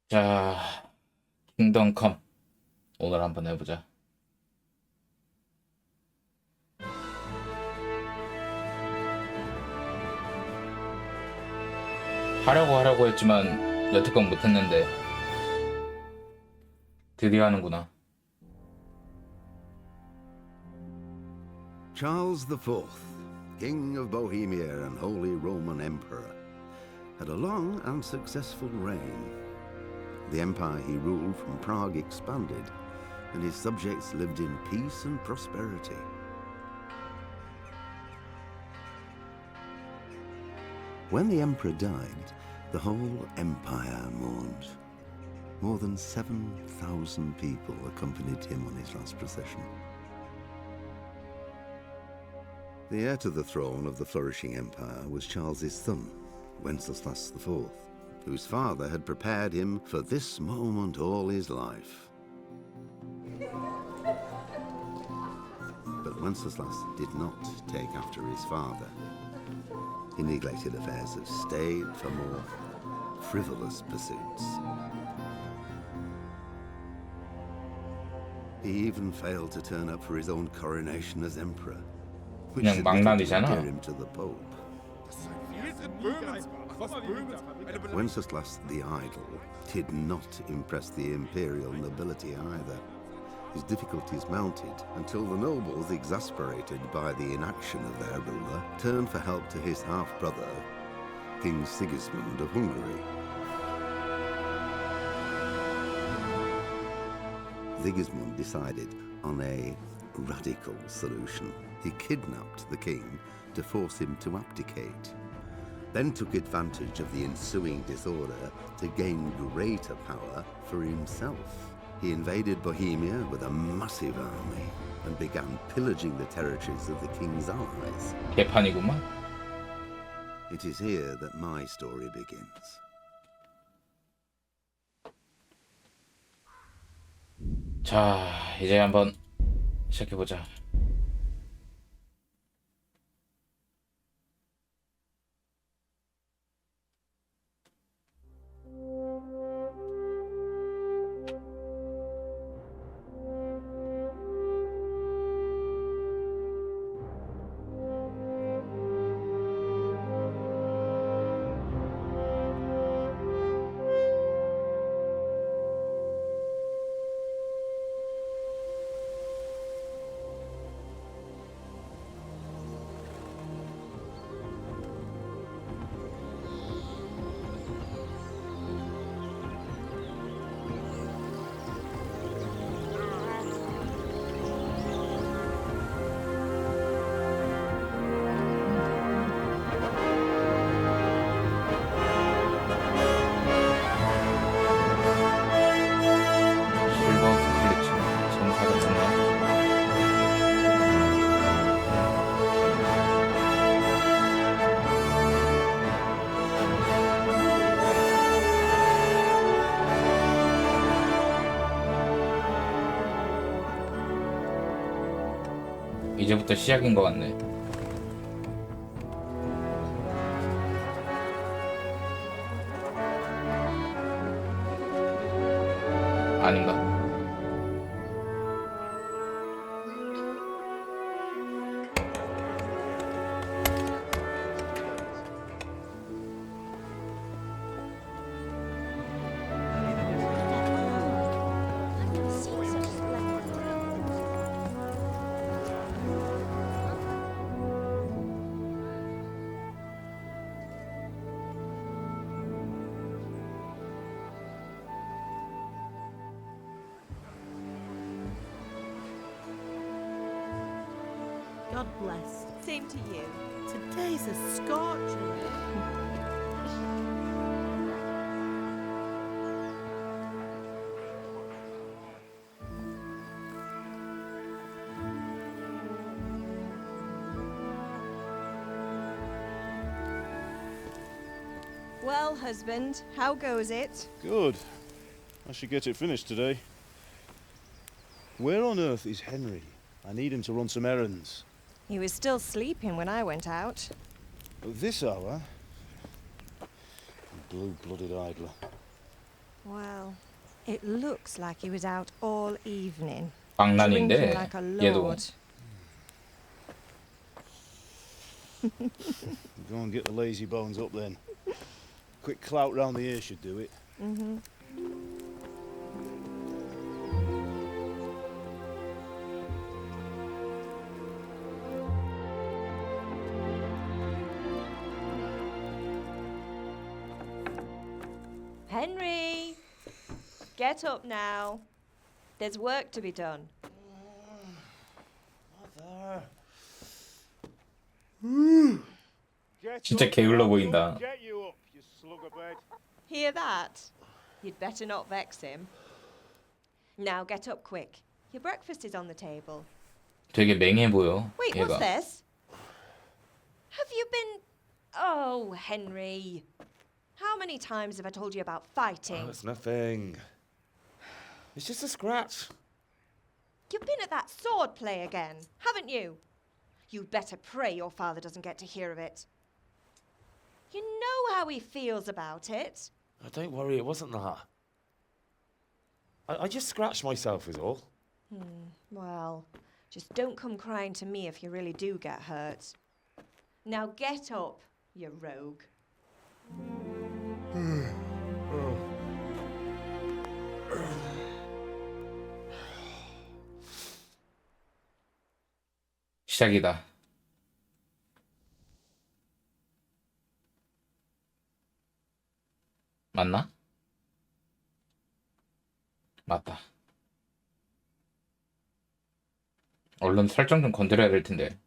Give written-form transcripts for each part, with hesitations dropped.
자, 킹덤 컴 오늘 한번 해보자. 하려고 했지만 여태껏 못했는데 드디어 하는구나. Charles IV, King of Bohemia and Holy Roman Emperor, had a long and successful reign. The empire he ruled from Prague expanded, and his subjects lived in peace and prosperity. When the emperor died, the whole empire mourned. More than 7,000 people accompanied him on his last procession. The heir to the throne of the flourishing empire was Charles's son, Wenceslas IV, whose father had prepared him for this moment all his life. But Wenceslas did not take after his father. He neglected affairs of state for more frivolous pursuits. He even failed to turn up for his own coronation as emperor, which 그냥 망나니잖아. endear him to the Pope. Wenceslas the Idle did not impress the imperial nobility either. His difficulties mounted until the nobles, exasperated by the inaction of their ruler, turned for help to his half-brother, King Sigismund of Hungary. Sigismund decided on a radical solution. He kidnapped the king to force him to abdicate, then took advantage of the ensuing disorder to gain greater power for himself. He invaded Bohemia with a massive army and began pillaging the territories of the king's allies. 개판이구만. It is here that my story begins. 자, 이제 한번 시작해보자. 실버 스플릿 정사가 있네. 이제부터 시작인 것 같네. 아닌가? God bless. Same to you. Today's a scorcher. Well, husband, how goes it? Good. I should get it finished today. Where on earth is Henry? I need him to run some errands. He was still sleeping when I went out. At this hour? Blue-blooded idler. Well, it looks like he was out all evening. 장난인데 Drinking like a 얘도 lord. Go and get the lazy bones up then. Quick clout round the ear should do it. Mm-hmm. Henry! Get up now. There's work to be done. 진짜 게을러 보인다. Get you up, you slug of bed. Hear that? You'd better not vex him. Now get up quick. Your breakfast is on the table. 되게 맹해 보여. Wait, 얘가. what's this? Have you been... Oh, Henry. How many times have I told you about fighting? Oh, it's nothing. It's just a scratch. You've been at that sword play again, haven't you? You'd better pray your father doesn't get to hear of it. You know how he feels about it. Oh, don't worry, it wasn't that. I just scratched myself is all. Well, just don't come crying to me if you really do get hurt. Now get up, you rogue. 시작이다. 맞나? 맞다. 얼른 설정 좀 건드려야 될 텐데.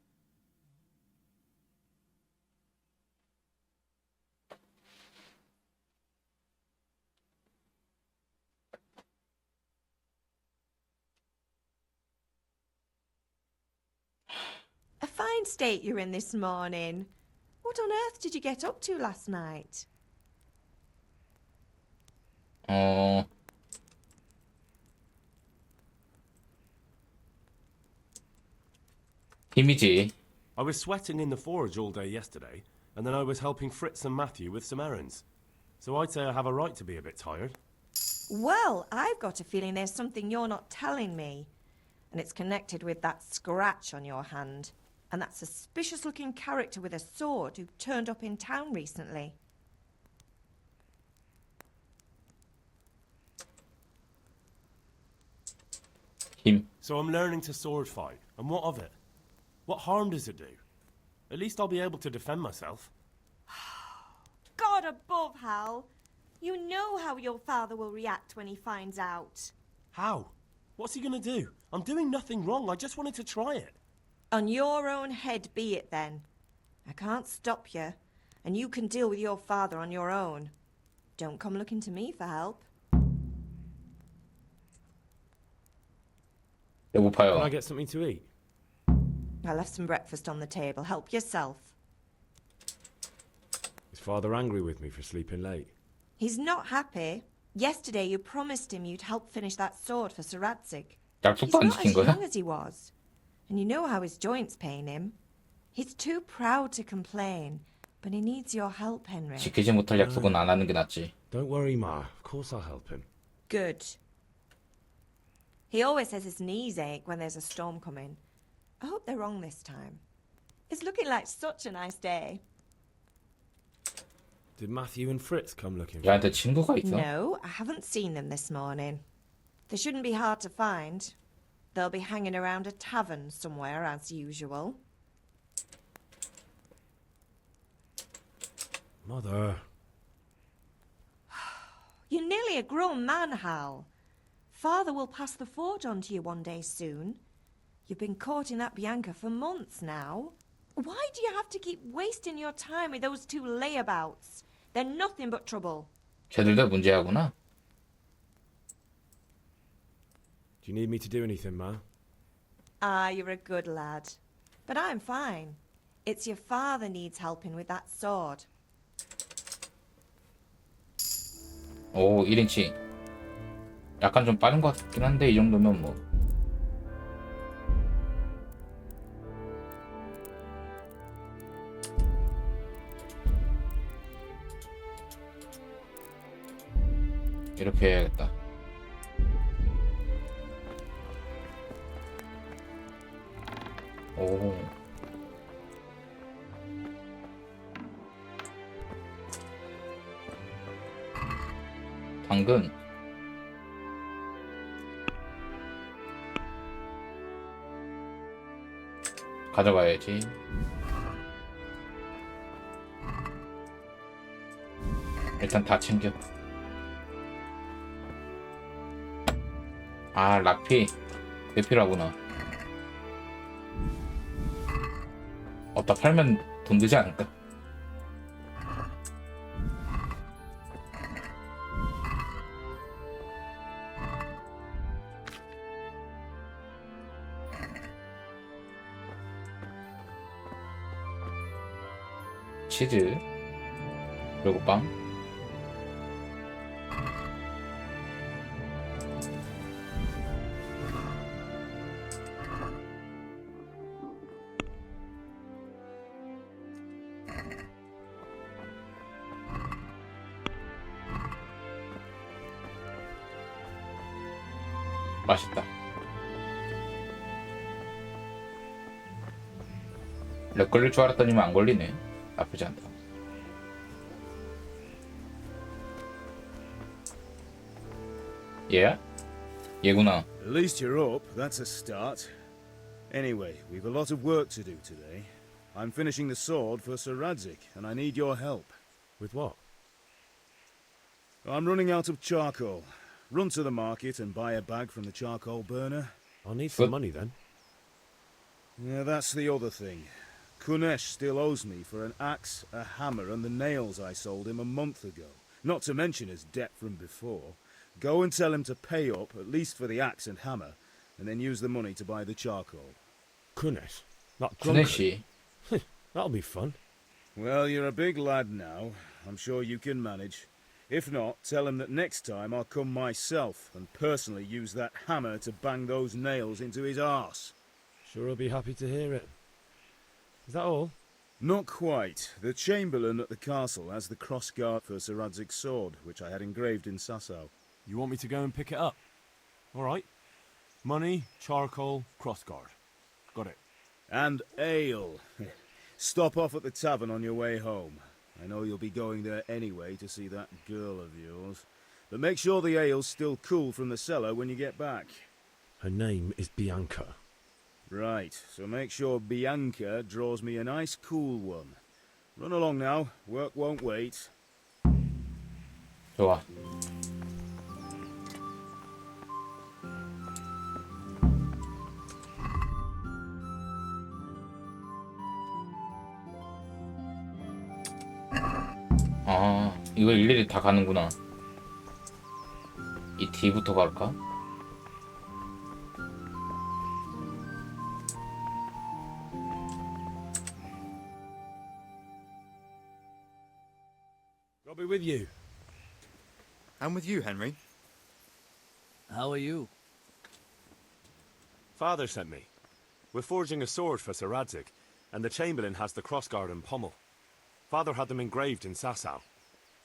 A fine state you're in this morning. What on earth did you get up to last night? 힘이지. I was sweating in the forge all day yesterday, and then I was helping Fritz and Matthew with some errands. So I'd say I have a right to be a bit tired. Well, I've got a feeling there's something you're not telling me. And it's connected with that scratch on your hand. And that suspicious-looking character with a sword who turned up in town recently. 힘. So I'm learning to sword fight, and what of it? What harm does it do? At least I'll be able to defend myself. God above, Hal. You know how your father will react when he finds out. How? What's he gonna do? I'm doing nothing wrong, I just wanted to try it. On your own head be it then. I can't stop you, and you can deal with your father on your own. Don't come looking to me for help. Can I 배고파요. get something to eat? I left some breakfast on the table. Help yourself. Is father angry with me for sleeping late? He's not happy. Yesterday you promised him you'd help finish that sword for Sir Radzig. He's 약속도 안 not 지킨 as 거야? young as he was. And you know how his joints pain him. He's too proud to complain, but he needs your help, Henry. 지키지 못할 약속은 안 하는 게 낫지. Don't worry, Ma. Of course I'll help him. Good. He always says his knees ache when there's a storm coming. I hope they're wrong this time. It's looking like such a nice day. Did Matthew and Fritz come looking for me? 얘한테 친구가 있어? No, I haven't seen them this morning. They shouldn't be hard to find. They'll be hanging around a tavern somewhere as usual. Mother. You're nearly a grown man, Hal. Father will pass the forge on to you one day soon. You've been courting that Bianca for months now. Why do you have to keep wasting your time with those two layabouts? They're nothing but trouble. 쟤들 다 문제야구나. Do you need me to do anything, Ma? Ah, you're a good lad. But I'm fine. It's your father needs helping with that sword. 오, 1인치. 약간 좀 빠른 것 같긴 한데 이 정도면 뭐. 이렇게 해야겠다. 오. 당근. 가져가야지. 일단 다 챙겨. 아, 락피 대필하구나. 어디다 팔면 돈 되지 않을까? 치즈 그리고 빵. 맛있다. 렉 걸릴 줄 알았더니만 안 걸리네. 나쁘지 않다. 얘야? 얘구나. At least you're up. That's a start. Anyway, we've a lot of work to do today. I'm finishing the sword for Sir Radzik, and I need your help. With what? I'm running out of charcoal. Run to the market and buy a bag from the charcoal burner. I'll need some money then. Yeah, that's the other thing. Kunesh still owes me for an axe, a hammer, and the nails I sold him a month ago. Not to mention his debt from before. Go and tell him to pay up, at least for the axe and hammer, and then use the money to buy the charcoal. Kunesh? Not Drunkard? 구네씨. That'll be fun. Well, you're a big lad now. I'm sure you can manage. If not, tell him that next time I'll come myself and personally use that hammer to bang those nails into his arse. Sure I'll be happy to hear it. Is that all? Not quite. The Chamberlain at the castle has the crossguard for Sir Radzig's sword, which I had engraved in Sasau. You want me to go and pick it up? All right. Money, charcoal, crossguard. Got it. And ale. Stop off at the tavern on your way home. I know you'll be going there anyway to see that girl of yours. But make sure the ale's still cool from the cellar when you get back. Her name is Bianca. Right, so make sure Bianca draws me a nice cool one. Run along now. Work won't wait. 좋아. 아, 이거 일일이 다 가는구나. 이 D부터 갈까? I'll be with you. I'm with you, Henry. How are you? Father sent me. We're forging a sword for Sir Radzik, and the Chamberlain has the crossguard and pommel. Father had them engraved in Sasau.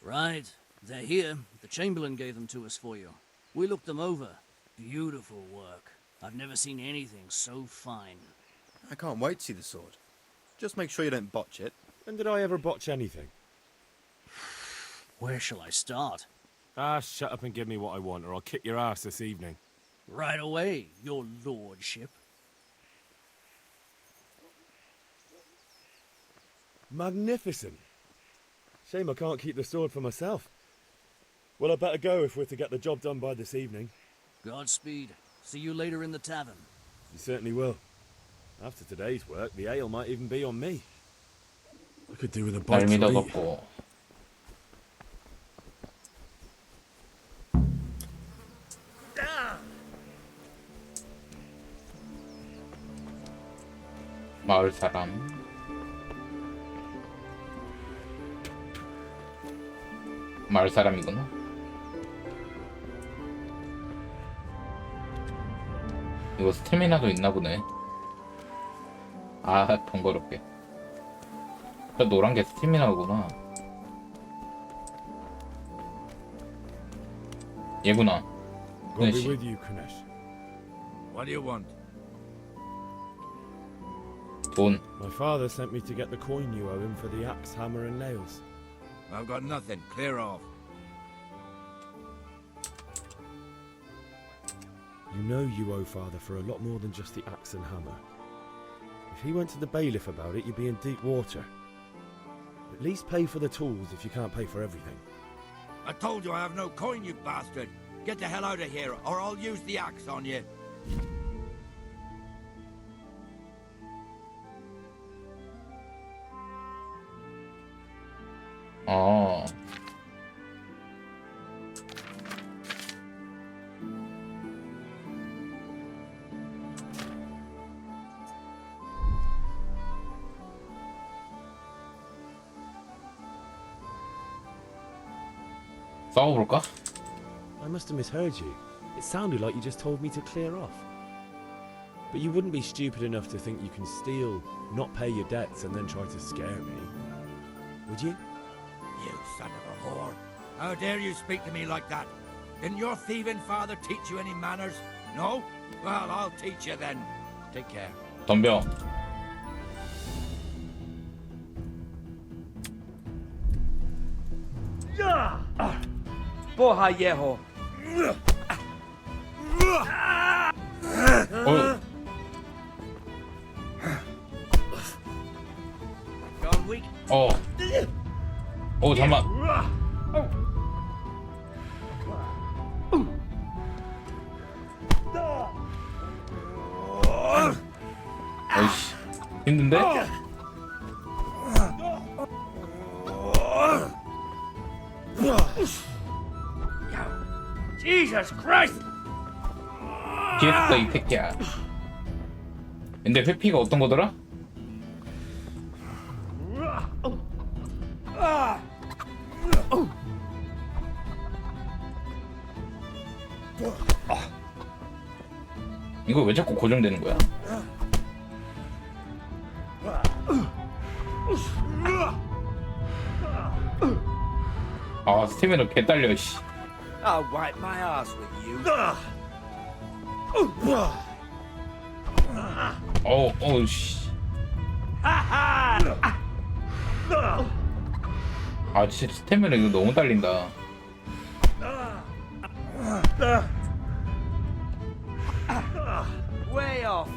Right. They're here. The Chamberlain gave them to us for you. We looked them over. Beautiful work. I've never seen anything so fine. I can't wait to see the sword. Just make sure you don't botch it. When did I ever botch anything? Where shall I start? Ah, shut up and give me what I want, or I'll kick your ass this evening. Right away, your lordship. Magnificent. Shame I can't keep the sword for myself. Well, I better go if we're to get the job done by this evening. Godspeed. See you later in the tavern. You certainly will. After today's work, the ale might even be on me. I could do with a 날 bite to eat. 믿어갖고. 마을 사람. 마을 사람이구나. 이거 스태미나도 있나 보네. 아, 번거롭게. 저 노란 게 스태미나구나. 얘구나. God 그네 be 씨. with you, Kunesh. What do you want? 돈. My father sent me to get the coin you owe him for the axe, hammer, and nails. I've got nothing. Clear off. You know you owe father for a lot more than just the axe and hammer. If he went to the bailiff about it, you'd be in deep water. At least pay for the tools if you can't pay for everything. I told you I have no coin, you bastard. Get the hell out of here, or I'll use the axe on you. 어. 싸워볼까? I must have misheard you. It sounded like you just told me to clear off. But you wouldn't be stupid enough to think you can steal, not pay your debts, and then try to scare me. Would you? You son of a whore. How dare you speak to me like that? Didn't your thieving father teach you any manners? No? Well, I'll teach you then. Take care. 덤벼. Porra, hierro. 어. Gone weak. 어. 어, 잠만. 어이씨. 힘든데? Jesus Christ! 기했어, 이 새끼야. 근데 회피가 어떤 거더라? 이거 왜 자꾸 고정되는 거야? 아, 스태미너 개 딸려, 씨. I'll wipe my ass with you. 어우, 씨. 아, 진짜 스태미너 이거 너무 딸린다. Way off.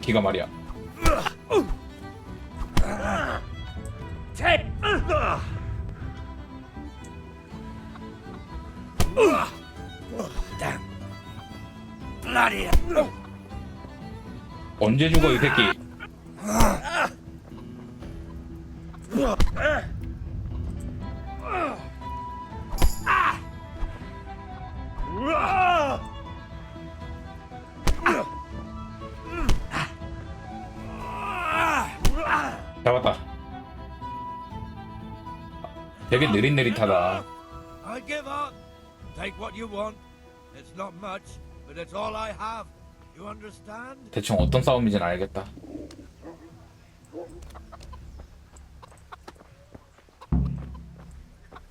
기가 말이야. Take. Damn. Bloody. 언제 죽어, 이 새끼? 잡았다. 되게 느릿느릿하다. I give up. Take what you want. It's not much, but it's all I have. You understand? 대충 어떤 싸움인지는 알겠다.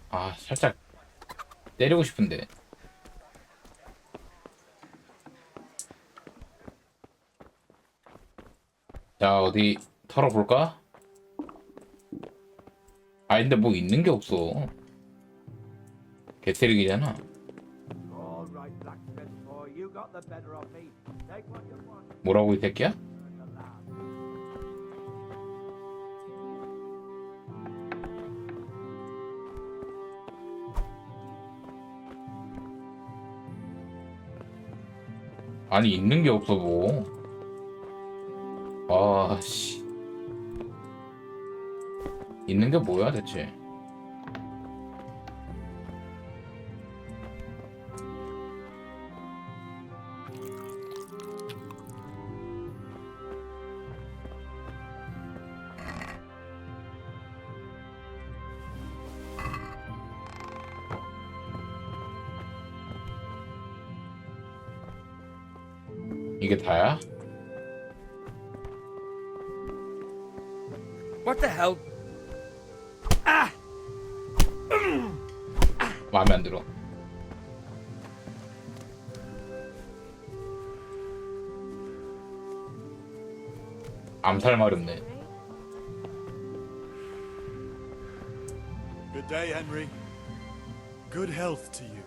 아, 살짝 때리고 싶은데. 자, 어디 털어볼까? 아, 근데 뭐 있는 게 없어. 개쓰레기잖아. All right, blacksmith boy. You got the better of me. Take what you want. 뭐라고, 이 새끼야? 아니, 있는 게 없어, 뭐. 아, 씨. 있는 게 뭐야, 대체? 이게 다야? What the hell? 마음에 안 들어. 암살 마렵네. Good day, Henry. Good health to you.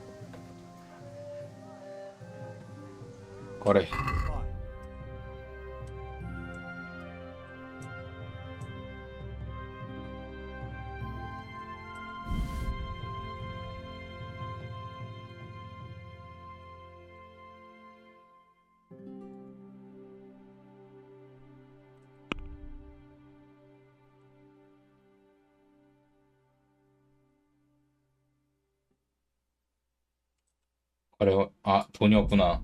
거래. 그래, 아, 돈이 없구나.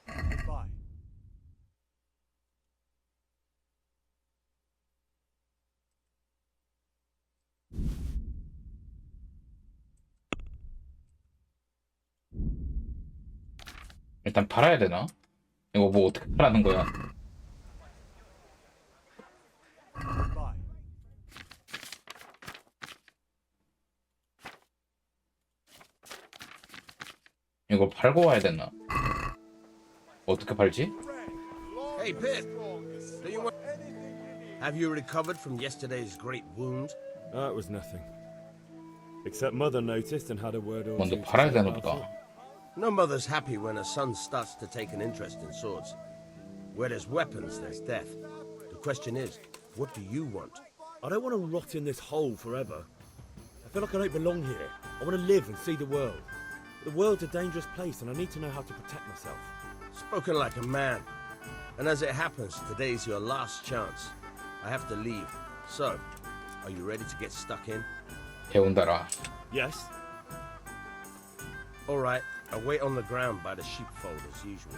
Goodbye. 일단 팔아야 되나? 이거 뭐 어떻게 팔라는 거야? Goodbye. 이거 팔고 와야 되나? 어떻게 팔지? Hey, Pip. Do you want... Have you recovered from yesterday's great wound? It was nothing. Except Mother noticed and had a word or 먼저 two to 팔아야 say 되나 about 보다. it. No mother's happy when her son starts to take an interest in swords. Where there's weapons, there's death. The question is, what do you want? I don't want to rot in this hole forever. I feel like I don't belong here. I want to live and see the world. The world's a dangerous place and I need to know how to protect myself. Spoken like a man. And as it happens, today's your last chance. I have to leave. So, are you ready to get stuck in? 배운다라. Yes? All right, I'll wait on the ground by the sheepfold as usual.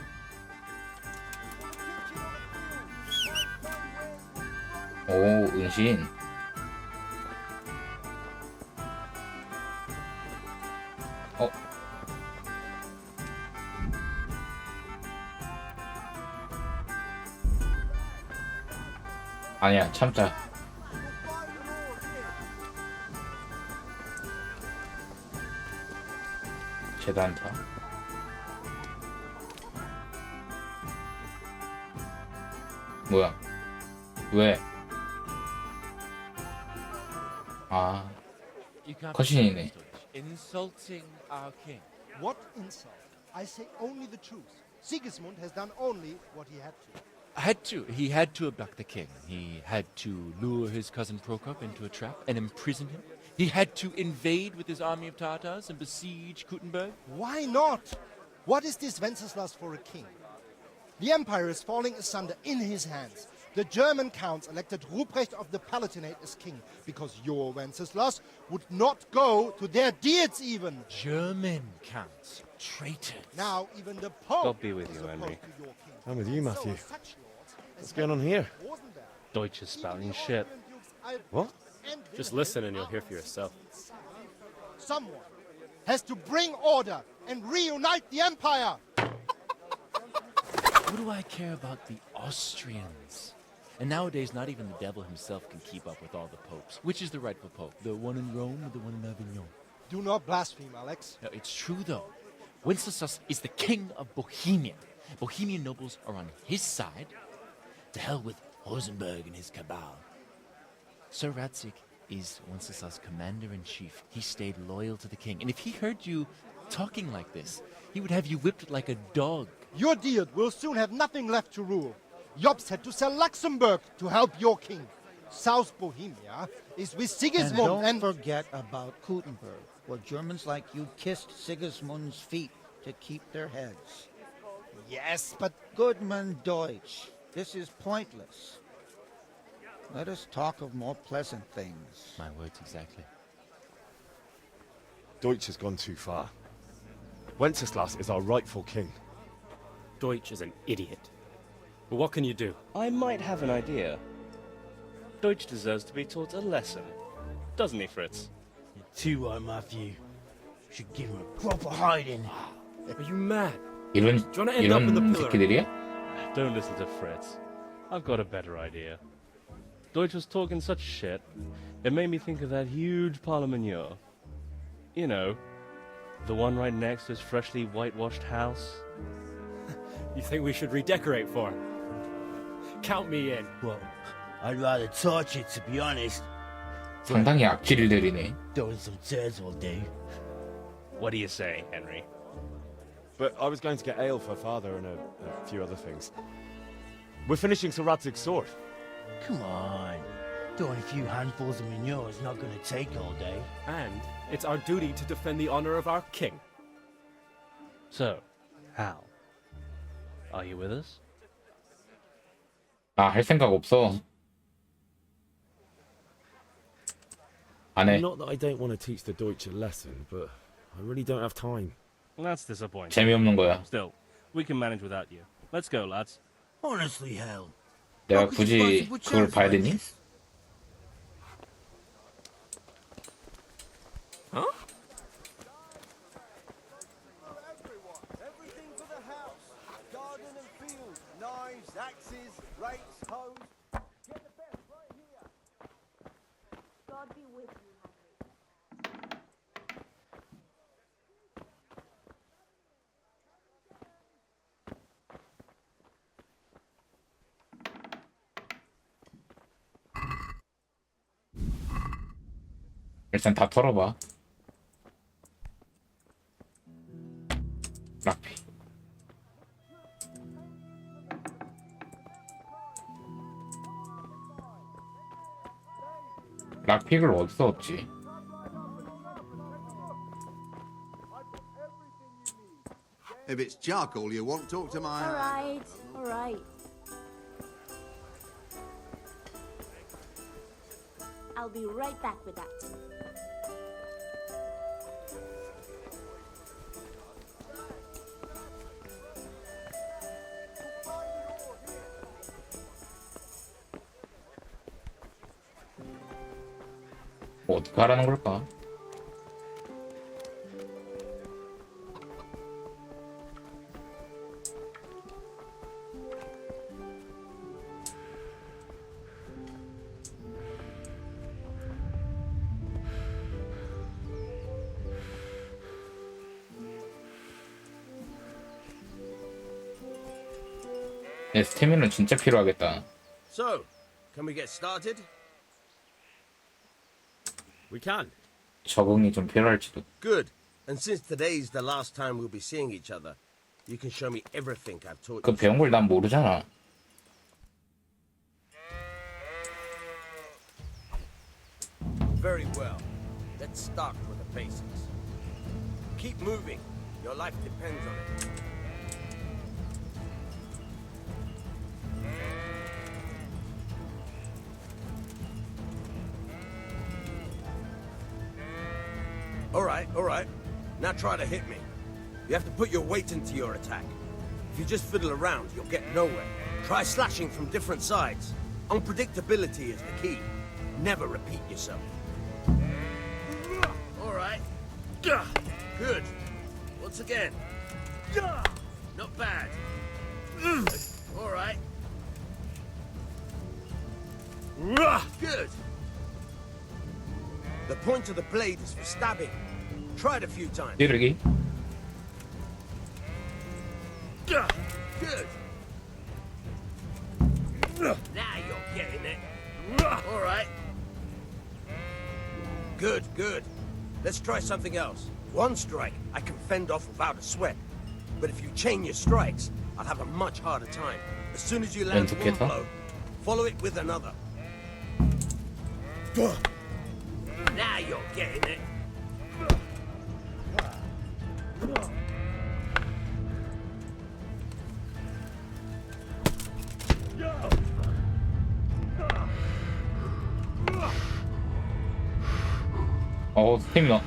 오, 은신. 어? 아니야, 참자. 재단타. 뭐야? 왜? 아, 컷신이네. Insulting our king. What insult? I say only the truth. Sigismund has done only what he had to. He had to abduct the king. He had to lure his cousin Prokop into a trap and imprison him. He had to invade with his army of Tatars and besiege Kuttenberg. Why not? What is this Wenceslas for a king? The empire is falling asunder in his hands. The German counts elected Ruprecht of the Palatinate as king because your Wenceslas would not go to their deeds even. German counts, traitors. Now even the Pope God be with is you, opposed Henry. to your king. I'm with you, So Matthew. such lords as What's going on here? Rosenberg, Deutsch is spouting shit. What? and Just Wilhelm listen and you'll hear for yourself. Someone has to bring order and reunite the empire. What do I care about the Austrians? And nowadays, not even the devil himself can keep up with all the popes. Which is the rightful pope? The one in Rome or the one in Avignon? Do not blaspheme, Alex. No, it's true, though. Wenceslas is the king of Bohemia. Bohemian nobles are on his side. To hell with Rosenberg and his cabal. Sir Radzik is Wenceslas' commander-in-chief. He stayed loyal to the king. And if he heard you talking like this, he would have you whipped like a dog. Your Diet will soon have nothing left to rule. Jobst had to sell Luxembourg to help your king. South Bohemia is with Sigismund And don't forget about Kuttenberg, where Germans like you kissed Sigismund's feet to keep their heads. Yes, but Goodman Deutsch, this is pointless. Let us talk of more pleasant things. My words exactly. Deutsch has gone too far. Wenceslas is our rightful king. Deutsch is an idiot. But what can you do? I might have an idea. Deutsch deserves to be taught a lesson. Doesn't he, Fritz? You're too right, Matthew. Should give him a proper hiding. Are you mad? 이런 새끼들이야? Don't listen to Fritz. I've got a better idea. Deutsch was talking such shit, it made me think of that huge parliament. You know, the one right next to his freshly whitewashed house. You think we should redecorate for him? Count me in. Well, I'd rather torch it, to be honest. 상당히 악질들이네. Throwing some tears will do. What do you say, Henry? But I was going to get ale for father and a few other things. We're finishing Sir Radzig's sword. Come on. Throwing a few handfuls of manure is not going to take all day. And it's our duty to defend the honor of our king. So, Hal, are you with us? 아, 할 생각 없어. 안 해. Not that I don't want to teach the Deutsch a lesson, but I really don't have time. That's disappointing. 재미없는 거야. Still, we can manage without you. Let's go, lads. Honestly, Hal. 내가 굳이 그걸 봐야 되니? Huh? Everything for the house. Garden and field. Knives, axes, rakes, hoes. Get the best right here. God be with you, Henry. 일단 다 털어봐. 락피. 락픽을 어디서 얻지? If it's charcoal you want, talk to my... All right. I'll be right back with that. 뭐 어떻게 하라는 걸까? 내 스태미는 진짜 필요하겠다. So, can we get started? We can. 적응이 좀 필요할지도. Good. And since today's the last time we'll be seeing each other, you can show me everything I've taught 그 you. 배운 걸 난 모르잖아. Very well. Let's start with the basics. Keep moving. Your life depends on it. All right. Now try to hit me. You have to put your weight into your attack. If you just fiddle around, you'll get nowhere. Try slashing from different sides. Unpredictability is the key. Never repeat yourself. All right. Good. Once again. Not bad. All right. Good. The point of the blade is for stabbing. Try it a few times. 찌르기. Good. Now you're getting it. All right. Good. Let's try something else. One strike, I can fend off without a sweat. But if you chain your strikes, I'll have a much harder time. As soon as you land one blow, follow it with another. Now you're getting it. 스태미나.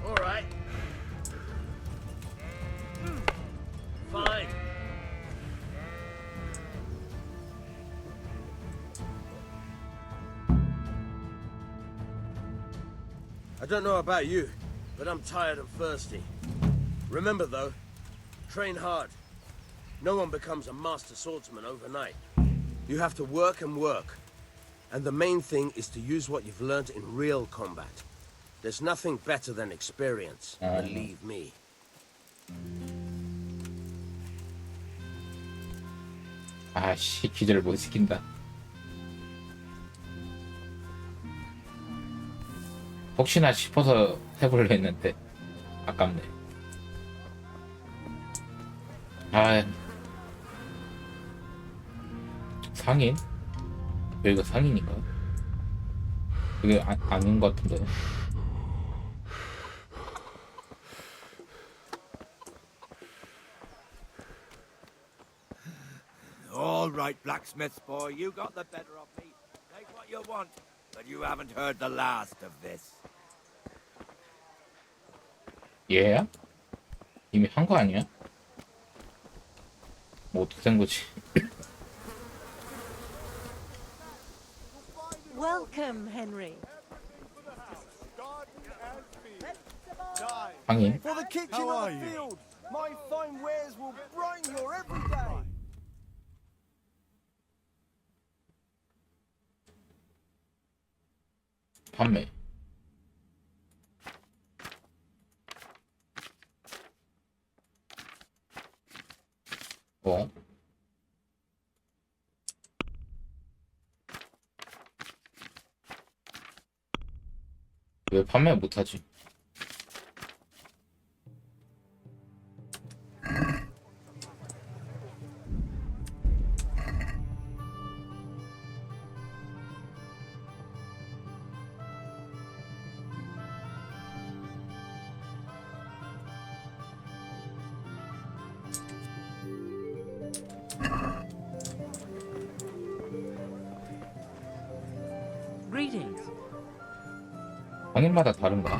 All right. Fine. I don't know about you, but I'm tired and thirsty. Remember though, train hard. No one becomes a master swordsman overnight. You have to work and work. And the main thing is to use what you've learned in real combat. There's nothing better than experience, believe me. 아씨, 기절 못 시킨다. 혹시나 싶어서 해보려 했는데 아깝네. 상인? 여기가 상인인가? 그게 아닌 것 같은데. All right, blacksmith boy, you got the better of me. Take what you want, but you haven't heard the last of this. 얘야? 이미 한 거 아니야? 뭐 어떻게 된 거지? Welcome, Henry. 상인? For the kitchen or the field, my fine wares will brighten your every day. 판매. 왜 판매 못하지? Greetings. 방인마다 다른가?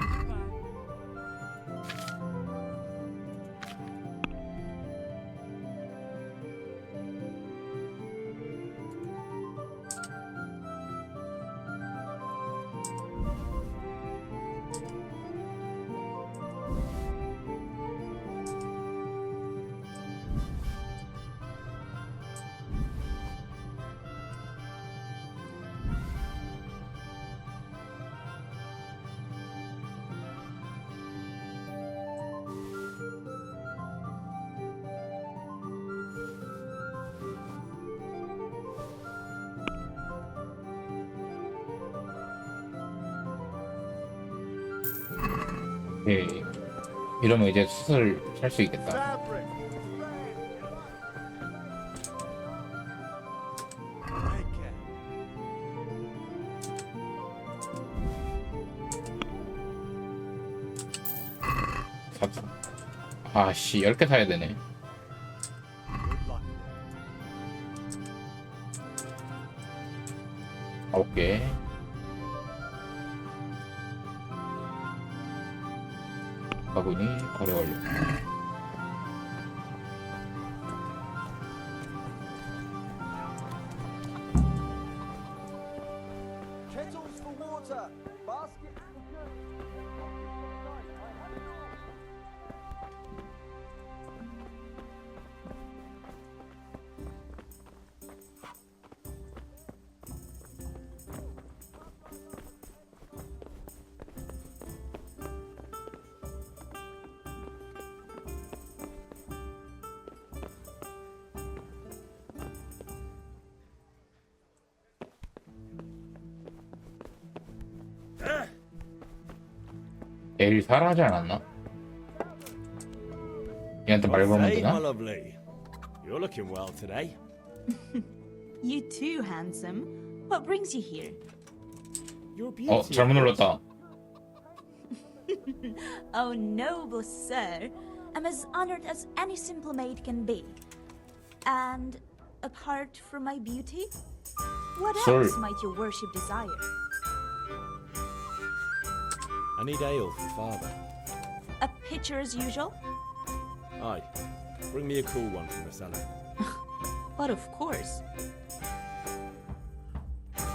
예, 이러면 이제 수술 할 수 있겠다. 아씨, 10개 사야 되네. 아홉 개. 바구니 거래 완료. Kettles for water, baskets for goods. 내일 사라 하지 않았나? 얘한테 말 걸면 Hey, 되나? my lovely. You're looking well today. You too, handsome. What brings you here? Your 잘못 눌렀다. Oh, noble sir. I'm as honored as any simple maid can be. And apart from my beauty, what Sir. else might your worship desire? need ale for father. A pitcher as usual? Aye. Bring me a cool one from the cellar. But of course. Here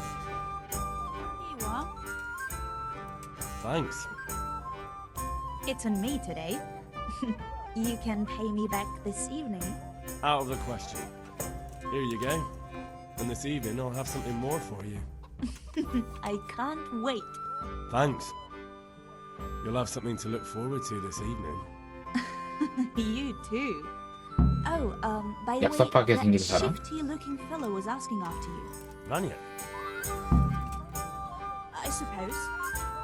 you are. Thanks. It's on me today. You can pay me back this evening. Out of the question. Here you go. And this evening I'll have something more for you. I can't wait. Thanks. You'll have something to look forward to this evening. You too. Oh, by the way, 얍삽하게 that 생긴 사람? shifty-looking fellow was asking after you. Vanya. I suppose.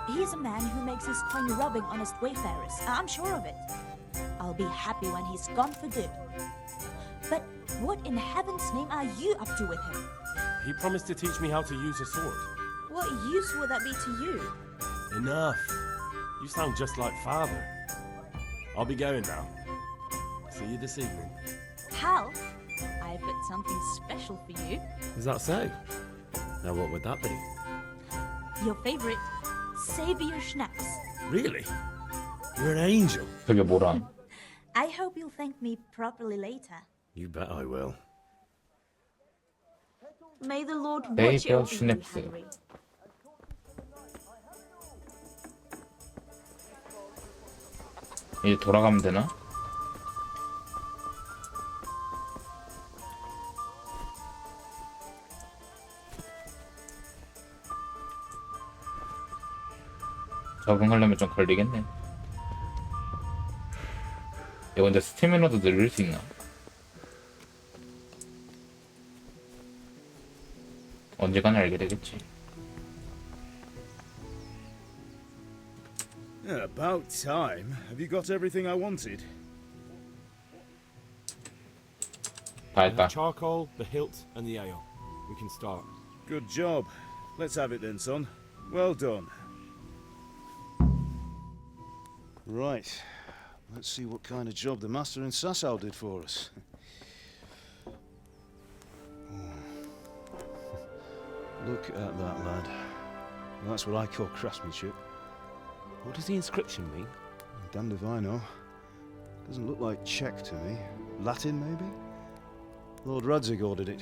He's a man who makes his coin robbing honest wayfarers. I'm sure of it. I'll be happy when he's gone for good. But what in heaven's name are you up to with him? He promised to teach me how to use a sword. What use would that be to you? Enough. You sound just like father. I'll be going now. See you this evening. Hal, I've got something special for you. Is that so? Now what would that be? Your favorite, Savior Schnapps. Really? You're an angel. 그게 뭐라? I hope you'll thank me properly later. You bet I will. May the Lord Savior watch over you, Schnapps. Henry. 이제 돌아가면 되나? 적응하려면 좀 걸리겠네. 이거 근데 스태미너도 늘릴 수 있나? 언젠가는 알게 되겠지. About time. Have you got everything I wanted? 다 했다. Charcoal, the hilt, and the ale. We can start. Good job. Let's have it then, son. Well done. Right. Let's see what kind of job the master in Sasau did for us. Look at that, lad. That's what I call craftsmanship. What does the inscription mean? Damned if I know. Doesn't look like Czech to me. Latin, maybe? Lord Radzig ordered it.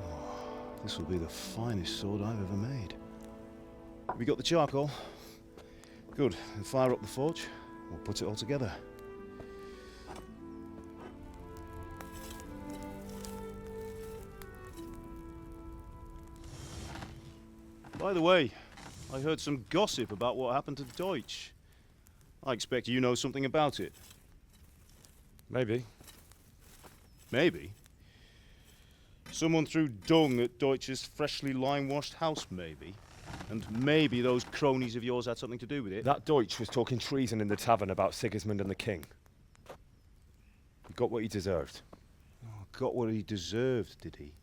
Oh, this will be the finest sword I've ever made. We got the charcoal? Good. Then fire up the forge. We'll put it all together. By the way, I heard some gossip about what happened to Deutsch. I expect you know something about it. Maybe. Maybe? Someone threw dung at Deutsch's freshly lime-washed house, maybe? And maybe those cronies of yours had something to do with it? That Deutsch was talking treason in the tavern about Sigismund and the king. He got what he deserved. Oh, got what he deserved, did he?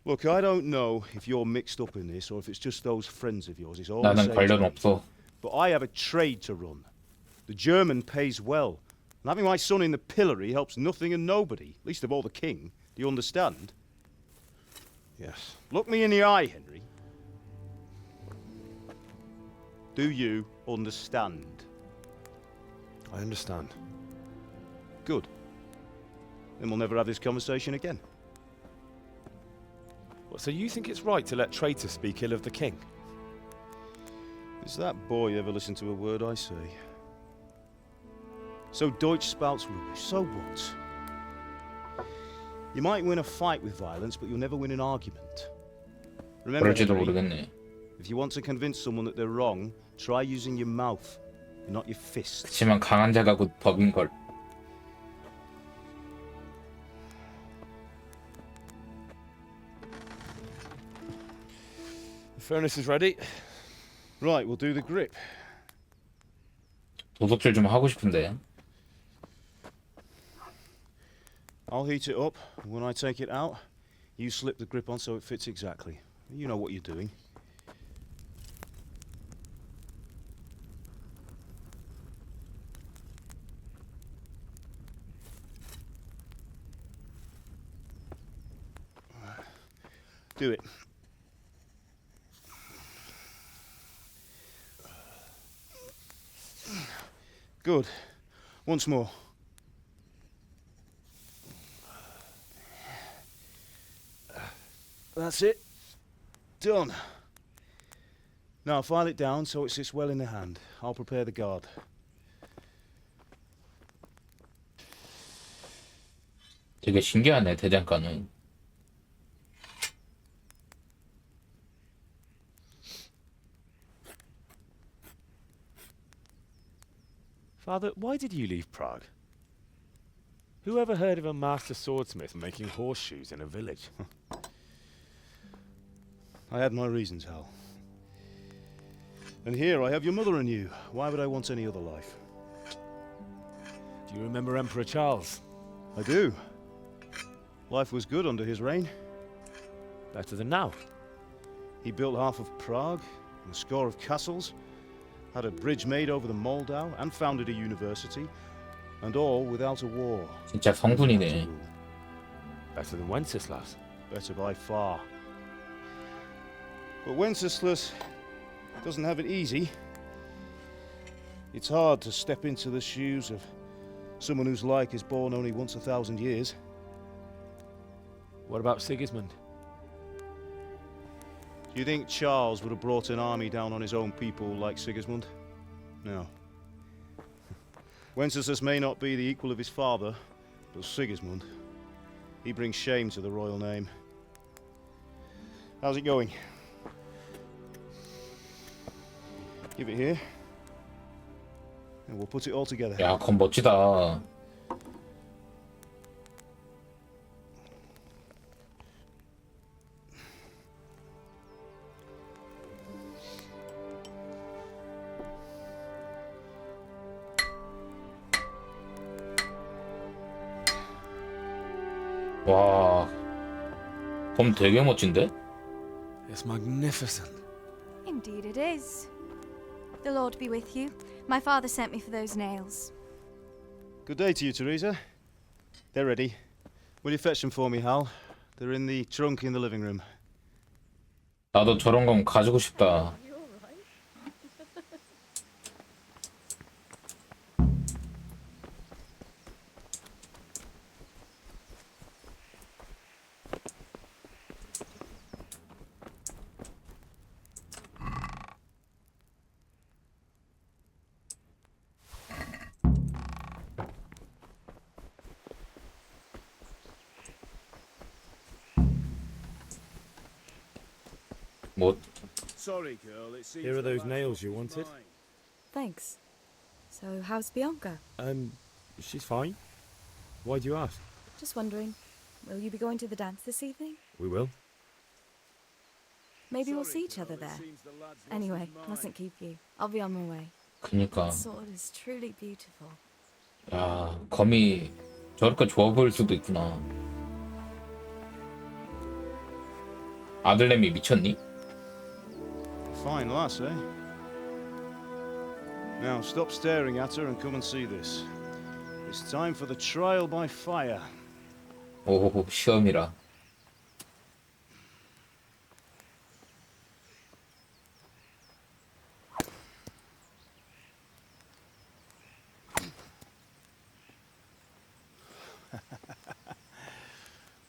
Look, I don't know if you're mixed up in this or if it's just those friends of yours. It's all the 나는 same 관련 to me. 없어. But I have a trade to run. The German pays well. And having my son in the pillory helps nothing and nobody, least of all the king. Do you understand? Yes. Look me in the eye, Henry. Do you understand? I understand. Good. Then we'll never have this conversation again. What, so you think it's right to let traitors speak ill of the king? Does that boy ever listen to a word I say? So Deutsch spouts rubbish, so what? You might win a fight with violence, but you'll never win an argument. Remember, 그럴지도 Henry, 모르겠네. if you want to convince someone that they're wrong, try using your mouth, and not your fists. 그치만 강한 자가 곧 법인 걸. The furnace is ready. Right, we'll do the grip. 도둑질 좀 하고 싶은데. I'll heat it up, and when I take it out, you slip the grip on so it fits exactly. You know what you're doing. Do it. Good. Once more. That's it. Done. Now file it down so it sits well in the hand. I'll prepare the guard. 되게 신기하네, 대장간은. Father, why did you leave Prague? Who ever heard of a master swordsmith making horseshoes in a village? I had my reasons, Hal. And here I have your mother and you. Why would I want any other life? Do you remember Emperor Charles? I do. Life was good under his reign. Better than now. He built half of Prague, and a score of castles, had a bridge made over the Moldau, and founded a university, and all without a war. 진짜 성분이네. Better than Wenceslas. Better by far. But Wenceslas doesn't have it easy. It's hard to step into the shoes of someone whose like is born only once 1,000 years. What about Sigismund? Do you think Charles would have brought an army down on his own people like Sigismund? No. Wenceslas may not be the equal of his father, but Sigismund, he brings shame to the royal name. How's it going? Give it here, and we'll put it all together. 야, 건 멋지다. 와, 검 되게 멋진데? It's magnificent. Indeed it is. The Lord be with you. My father sent me for those nails. Good day to you, Teresa. They're ready. Will you fetch them for me, Hal? They're in the trunk in the living room. 나도 저런 건 가지고 싶다. 뭐 Sorry, girl. It seems Here are those nails you wanted. Thanks. So, how's Bianca? She's fine. Why do you ask? Just wondering, will you be going to the dance this evening? We will. Maybe we'll see each other there. Anyway, mustn't keep you. I'll be on my way. 그니까. That sword is truly beautiful. 야, 검이 저렇게 좋아 보일 수도 있구나. 아들내미 미쳤니? Fine lass, eh? Now stop staring at her and come and see this. It's time for the trial by fire. 오, 시험이라.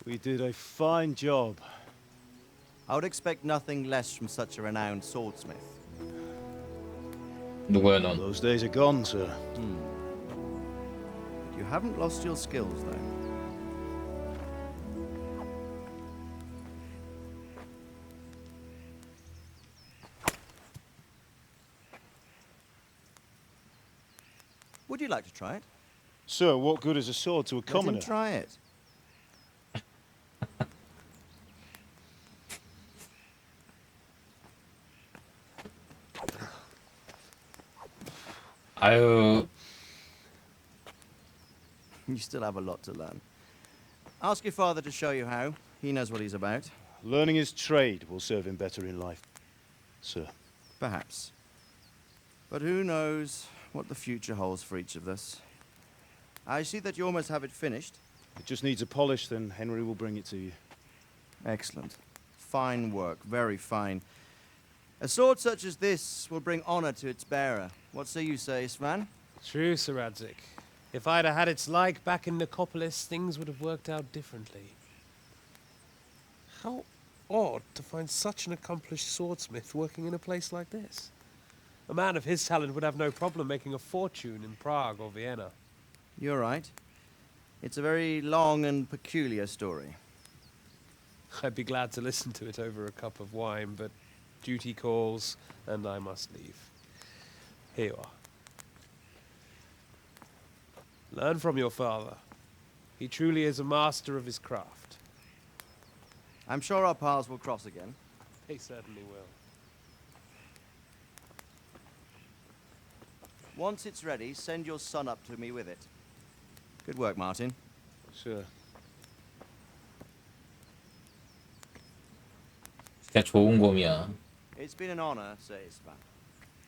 We did a fine job. I would expect nothing less from such a renowned swordsmith. 누구야 넌? Those days are gone, sir. You haven't lost your skills, though. Would you like to try it? Sir, what good is a sword to a Let him commoner? try it. 아유, You still have a lot to learn. Ask your father to show you how. He knows what he's about. Learning his trade will serve him better in life, sir. Perhaps. But who knows what the future holds for each of us. I see that you almost have it finished. It just needs a polish, then Henry will bring it to you. Excellent. Fine work, very fine. A sword such as this will bring honor to its bearer. What say you, Svan? True, Sir Radzik. If I'd have had its like back in Nicopolis, things would have worked out differently. How odd to find such an accomplished swordsmith working in a place like this. A man of his talent would have no problem making a fortune in Prague or Vienna. You're right. It's a very long and peculiar story. I'd be glad to listen to it over a cup of wine, but duty calls, and I must leave. Here you are. Learn from your father. He truly is a master of his craft. I'm sure our paths will cross again. They certainly will. Once it's ready, send your son up to me with it. Good work, Martin. Sure. 진짜 좋은 곰이야. It's been an honor, Sir Istvan.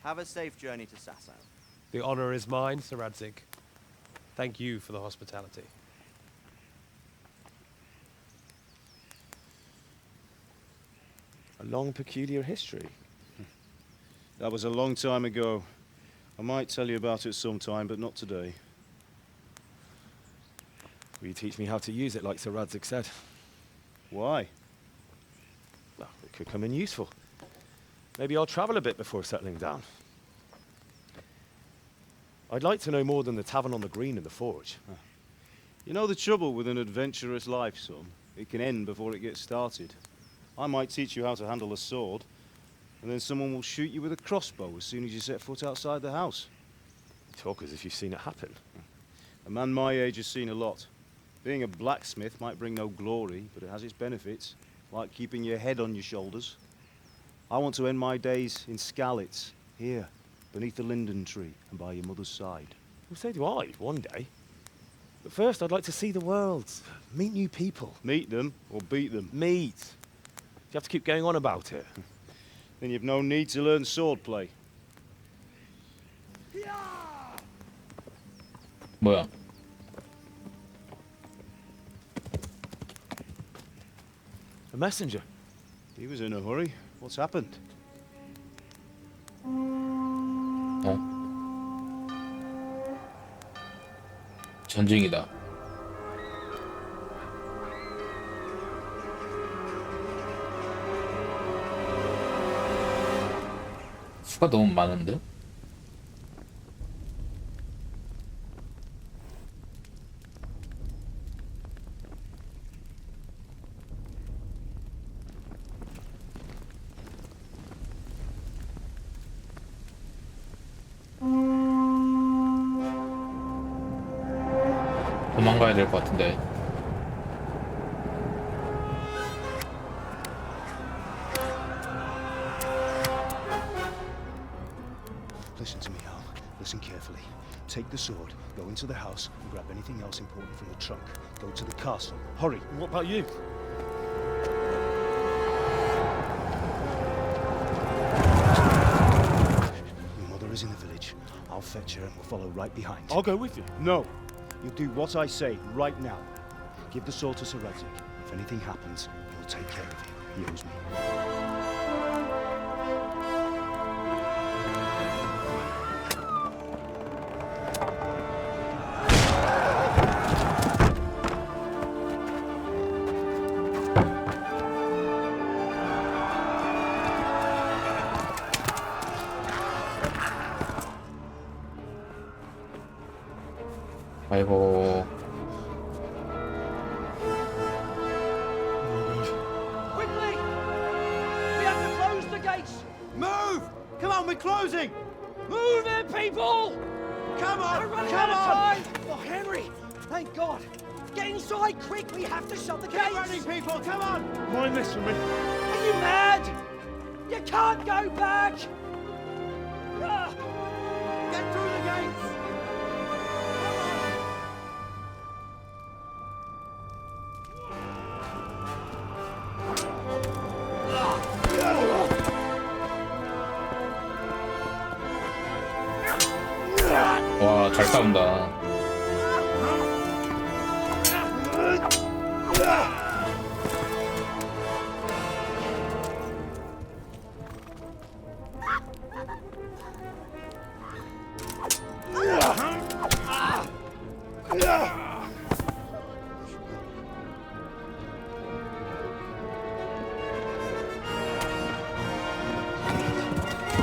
Have a safe journey to Sasau. The honor is mine, Sir Radzik. Thank you for the hospitality. A long, peculiar history. That was a long time ago. I might tell you about it sometime, but not today. Will you teach me how to use it, like Sir Radzik said? Why? Well, it could come in useful. Maybe I'll travel a bit before settling down. I'd like to know more than the tavern on the green and the forge. You know the trouble with an adventurous life, son? It can end before it gets started. I might teach you how to handle a sword, and then someone will shoot you with a crossbow as soon as you set foot outside the house. You talk as if you've seen it happen. A man my age has seen a lot. Being a blacksmith might bring no glory, but it has its benefits, like keeping your head on your shoulders. I want to end my days in Skalitz, here, beneath the linden tree and by your mother's side. Well, so do I, one day. But first, I'd like to see the world, meet new people. Meet them or beat them? Meet. You have to keep going on about it. Then you've no need to learn swordplay. 뭐야? A messenger. He was in a hurry. What's happened? 전쟁이다. 수가 너무 많은데? 도망가야 될 것 같은데. Listen to me, Al. Listen carefully. Take the sword, go into the house, and grab anything else important from the trunk. Go to the castle. Hurry. What about you? Your mother is in the village. I'll fetch her and we'll follow right behind. I'll go with you. No. You'll do what I say right now. Give the sword to Sir Radzik. If anything happens, he'll take care of you. He owes me. 아이고. Quickly! We have to close the gates! Move! Come on, we're closing! Move it, people! Come on! We're running Come out of on! time! Oh, Henry! Thank God! Get inside, quick! We have to shut the Get gates! running, people! Come on! Mind this for me. Are you mad? You can't go back! Ah. Get through the gates! 와, 잘 싸운다.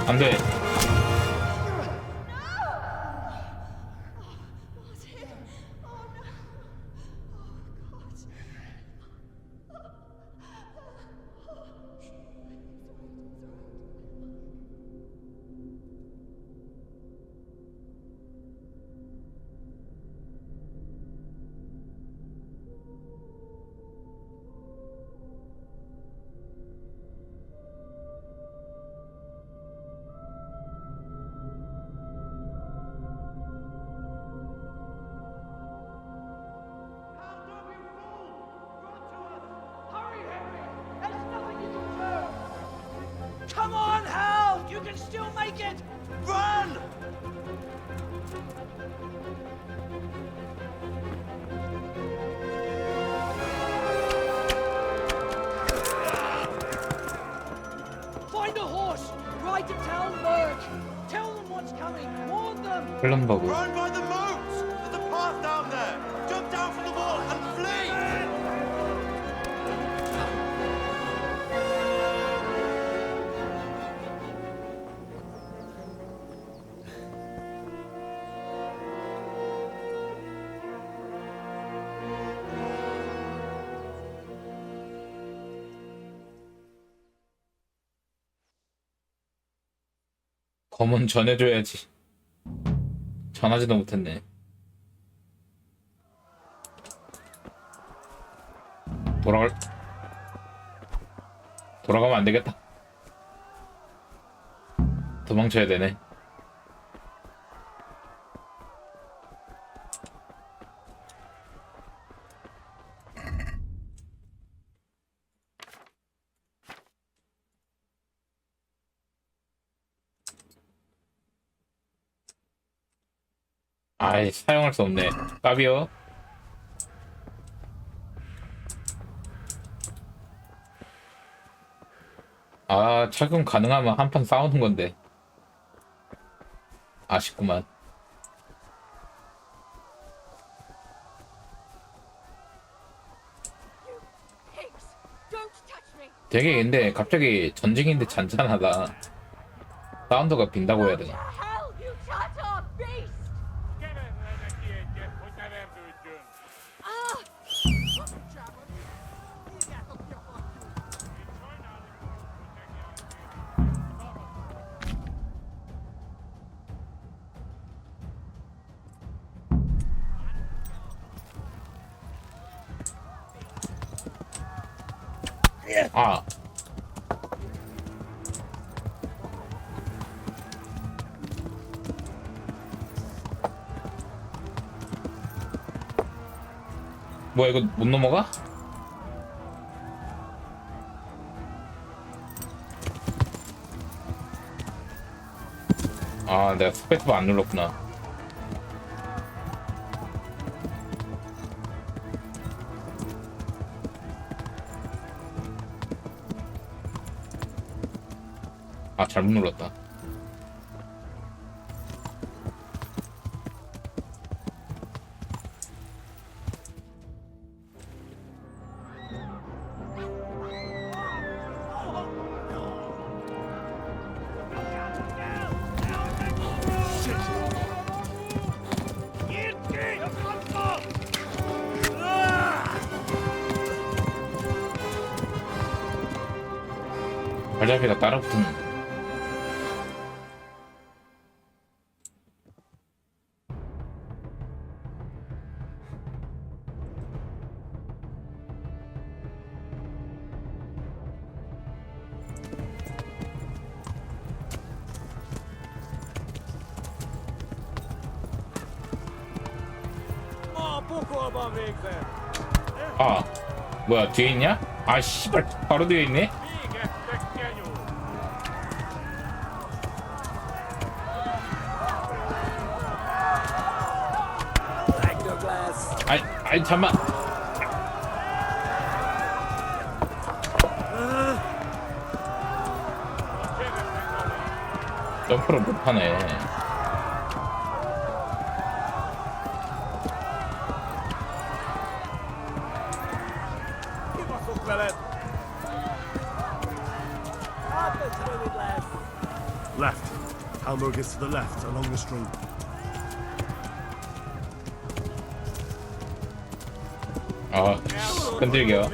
안돼. Come on, Hal! You can still make it! Run! Find a horse! Ride to Talmberg! Tell them what's coming! Warn them! 플럼버그. Run by the moat! There's a path down there! Jump down from the wall and flee! 검은 전해줘야지. 전하지도 못했네. 돌아가면 안 되겠다. 도망쳐야 되네. 아이, 사용할 수 없네. 까비요. 아, 착용 가능하면 한판 싸우는 건데. 아쉽구만. 되게 근데 갑자기 전쟁인데 잔잔하다. 사운드가 빈다고 해야 되나? 아. 뭐야, 이거 못 넘어가? 아, 내가 스페이스바 안 눌렀구나. 아, 잘못 눌렀다. 발잡이가 따라붙는. 아, 뭐야, 뒤에 있냐? 아, 씨발, 바로 뒤에 있네? 아이, 잠만. 점프를 못하네. Left. Hamburg is to the left, along the stream. 끈질겨.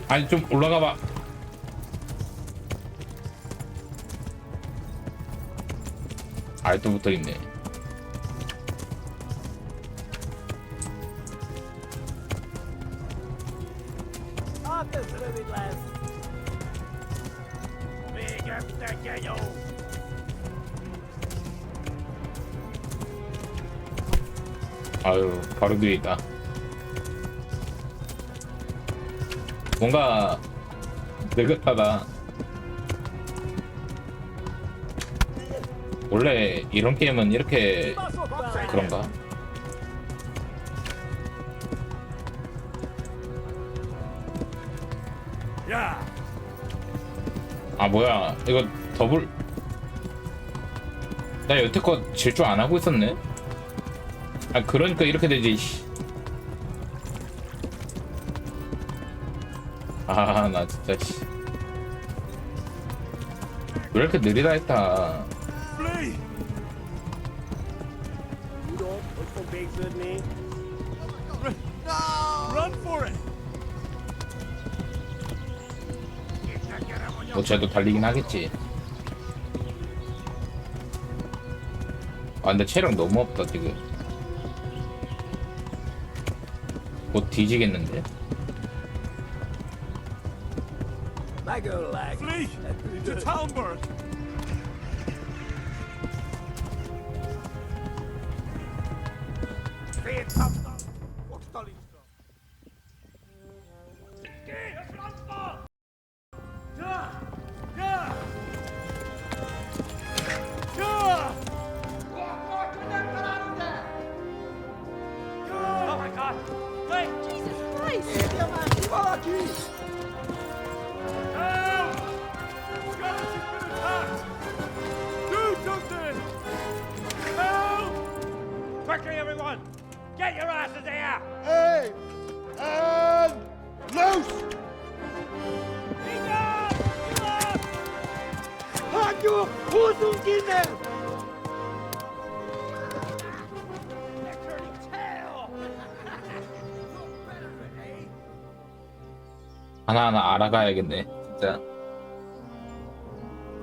아니 좀 올라가봐. 또 붙어있네. 아유 바로 뒤에 있다. 뭔가 느긋하다. 원래 이런 게임은 이렇게 그런가? 아 뭐야 이거 더블 나 여태껏 질주 안 하고 있었네. 아 그러니까 이렇게 되지. 아 나 진짜 왜 이렇게 느리다 했다. Flee! Rudolph, what's the big good name? No! Run for it! 뭐 쟤도 달리긴 하겠지. 아 근데 체력 너무 없다 지금. 곧 뒤지겠는데? Flee! To Talmberg! Oh my god! Wait! Jesus Christ! Help! Skeleton's been attacked! Do something! Help! Quickly, everyone! Get your asses here! Hey! And loose! 학교 고승기네! 하나하나 알아가야겠네 진짜.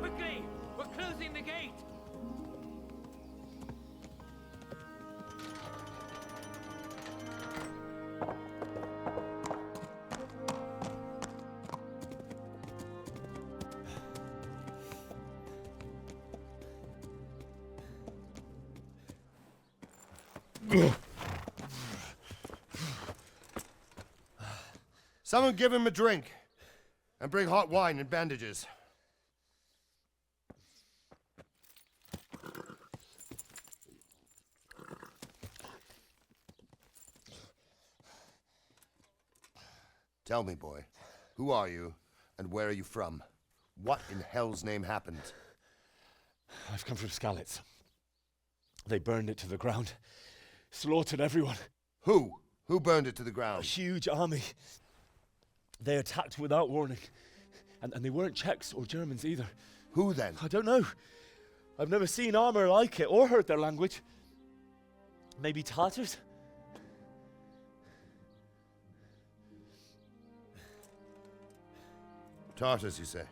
Quickly! We're closing the gate! Someone give him a drink. And bring hot wine and bandages. Tell me, boy, who are you and where are you from? What in hell's name happened? I've come from Skalitz. They burned it to the ground. Slaughtered everyone. Who? Who burned it to the ground? A huge army. They attacked without warning. And they weren't Czechs or Germans either. Who then? I don't know. I've never seen armor like it or heard their language. Maybe Tatars? Tartars, you say?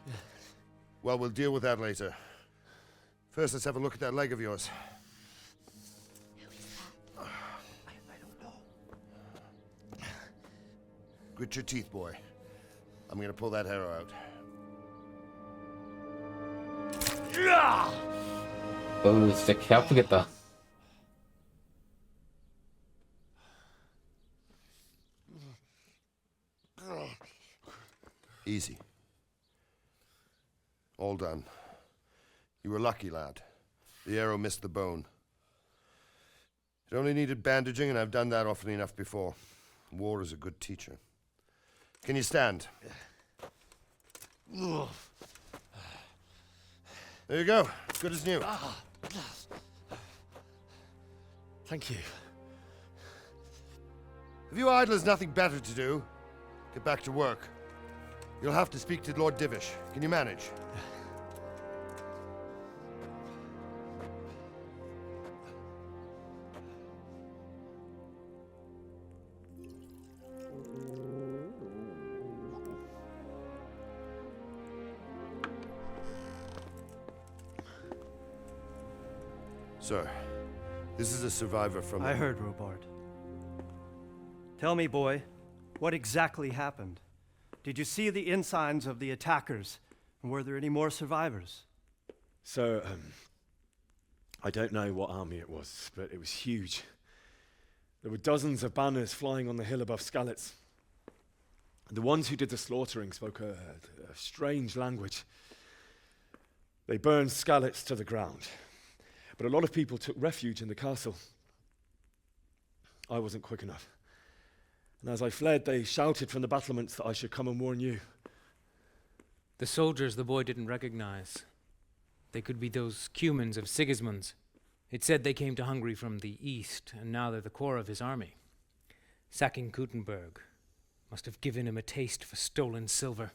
Well, we'll deal with that later. First, let's have a look at that leg of yours. Grit your teeth, boy. I'm gonna pull that arrow out. 진짜 개 아프겠다. Easy. All done. You were lucky, lad. The arrow missed the bone. It only needed bandaging, and I've done that often enough before. War is a good teacher. Can you stand? There you go. Good as new. Thank you. Have you idlers nothing better to do? Get back to work. You'll have to speak to Lord Divish. Can you manage? Sir, this is a survivor from... I heard, Robard. Tell me, boy, what exactly happened? Did you see the ensigns of the attackers? And were there any more survivors? So, I don't know what army it was, but it was huge. There were dozens of banners flying on the hill above Skalitz. The ones who did the slaughtering spoke a strange language. They burned Skalitz to the ground. But a lot of people took refuge in the castle. I wasn't quick enough. And as I fled, they shouted from the battlements that I should come and warn you. The soldiers the boy didn't recognize. They could be those Cumans of Sigismund's. It said they came to Hungary from the east, and now they're the core of his army. Sacking Kuttenberg must have given him a taste for stolen silver.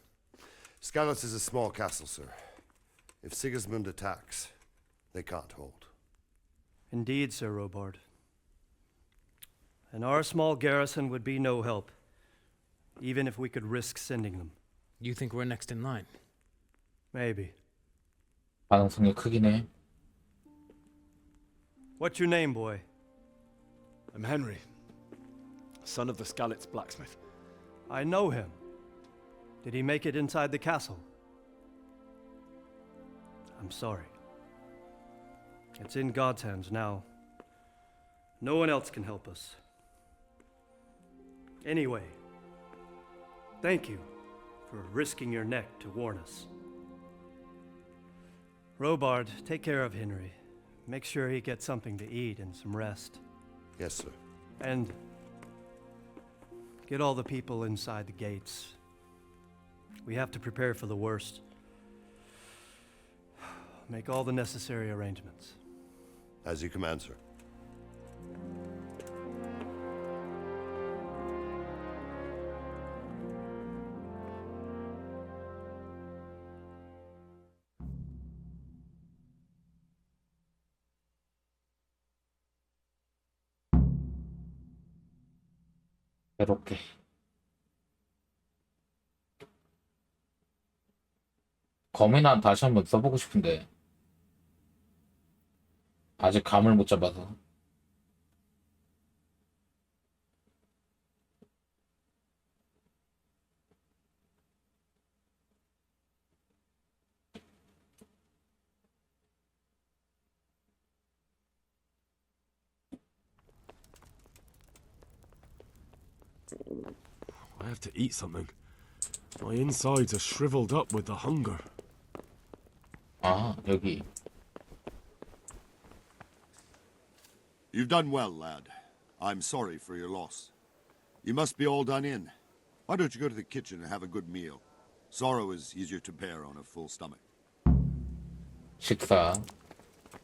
Skalitz is a small castle, sir. If Sigismund attacks, they can't hold. Indeed, Sir Robard. And our small garrison would be no help, even if we could risk sending them. You think we're next in line? Maybe. 가능성이 크긴 해. What's your name, boy? I'm Henry, son of the Skalitz blacksmith. I know him. Did he make it inside the castle? I'm sorry. It's in God's hands now. No one else can help us. Anyway, thank you for risking your neck to warn us. Robard, take care of Henry. Make sure he gets something to eat and some rest. Yes, sir. And get all the people inside the gates. We have to prepare for the worst. Make all the necessary arrangements. As you command, sir. 이렇게. 검이나 다시 한번 써보고 싶은데 아직 감을 못 잡아서. I have to eat something. My insides are shriveled up with the hunger. 아, 여기. You've done well, lad. I'm sorry for your loss. You must be all done in. Why don't you go to the kitchen and have a good meal? Sorrow is easier to bear on a full stomach. 식사.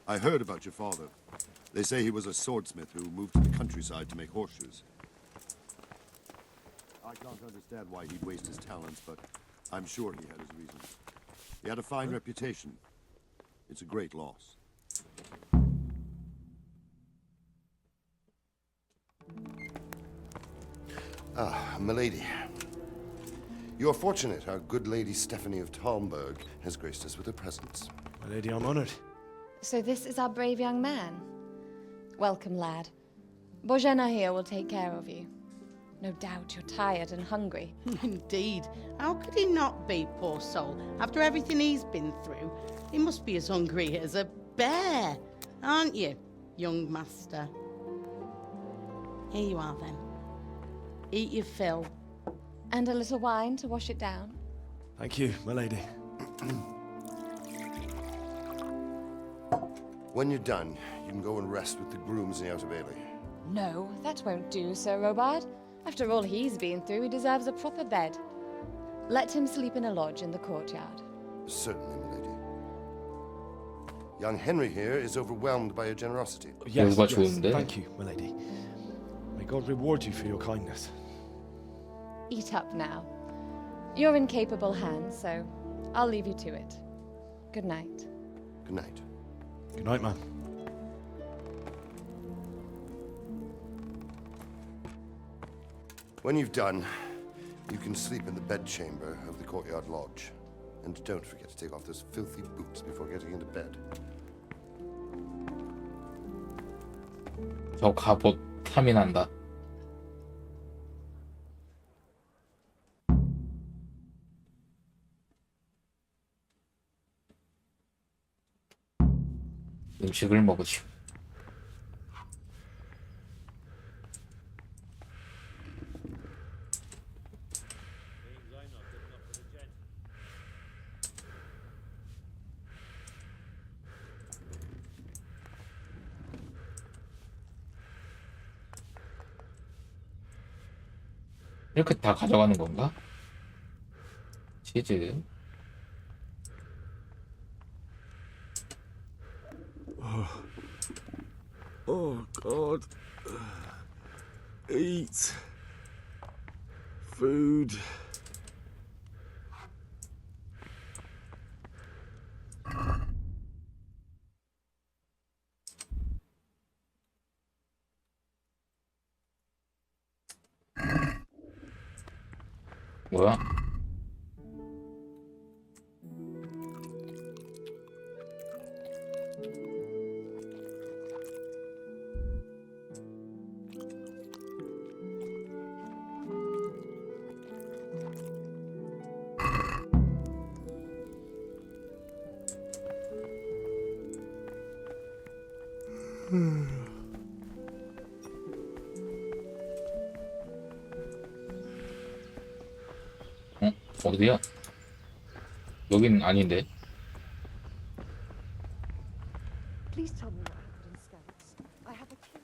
I heard about your father. They say he was a swordsmith who moved to the countryside to make horseshoes. I can't understand why he'd waste his talents, but I'm sure he had his reasons. He had a fine reputation. It's a great loss. Ah, milady. You are fortunate our good lady Stephanie of Talmberg has graced us with her presence. My lady, I'm honored. So this is our brave young man. Welcome, lad. Bozhena here will take care of you. No doubt you're tired and hungry. Indeed. How could he not be, poor soul? After everything he's been through, he must be as hungry as a bear, aren't you, young master? Here you are, then. Eat your fill. And a little wine to wash it down. Thank you, my lady. When you're done, you can go and rest with the grooms in the Outer Bailey. No, that won't do, Sir Robard. After all he's been through, he deserves a proper bed. Let him sleep in a lodge in the courtyard. Certainly, milady. Young Henry here is overwhelmed by your generosity. Yes, yes. Thank you, my lady. May God reward you for your kindness. Eat up now. You're in capable hands, so I'll leave you to it. Good night. Good night. Good night, man. When you've done, you can sleep in the bedchamber of the courtyard lodge. And don't forget to take off those filthy boots before getting into bed. 저 갑옷 탐이 난다. 음식을 먹으시오. 이렇게 다 가져가는 건가? 치즈. Oh, God. Eat. Food. 뭐야? 어디야? 여긴 아닌데. Please tell me what happened in Scouts. I have a key.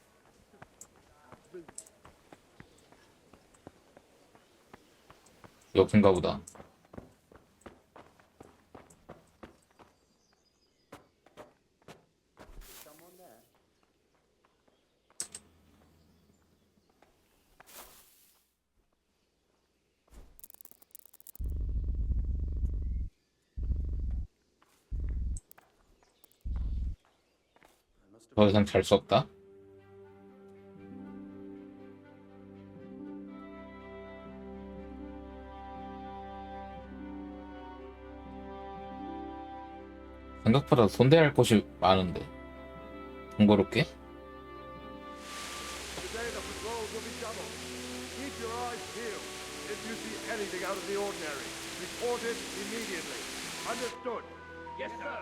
여긴가 보다. 더 이상 잘 수 없다. 생각보다 손대야 할 곳이 많은데 번거롭게? Today the patrols will be doubled. Keep your eyes peeled. If you see anything out of the ordinary, report it immediately. Understood? Yes, sir.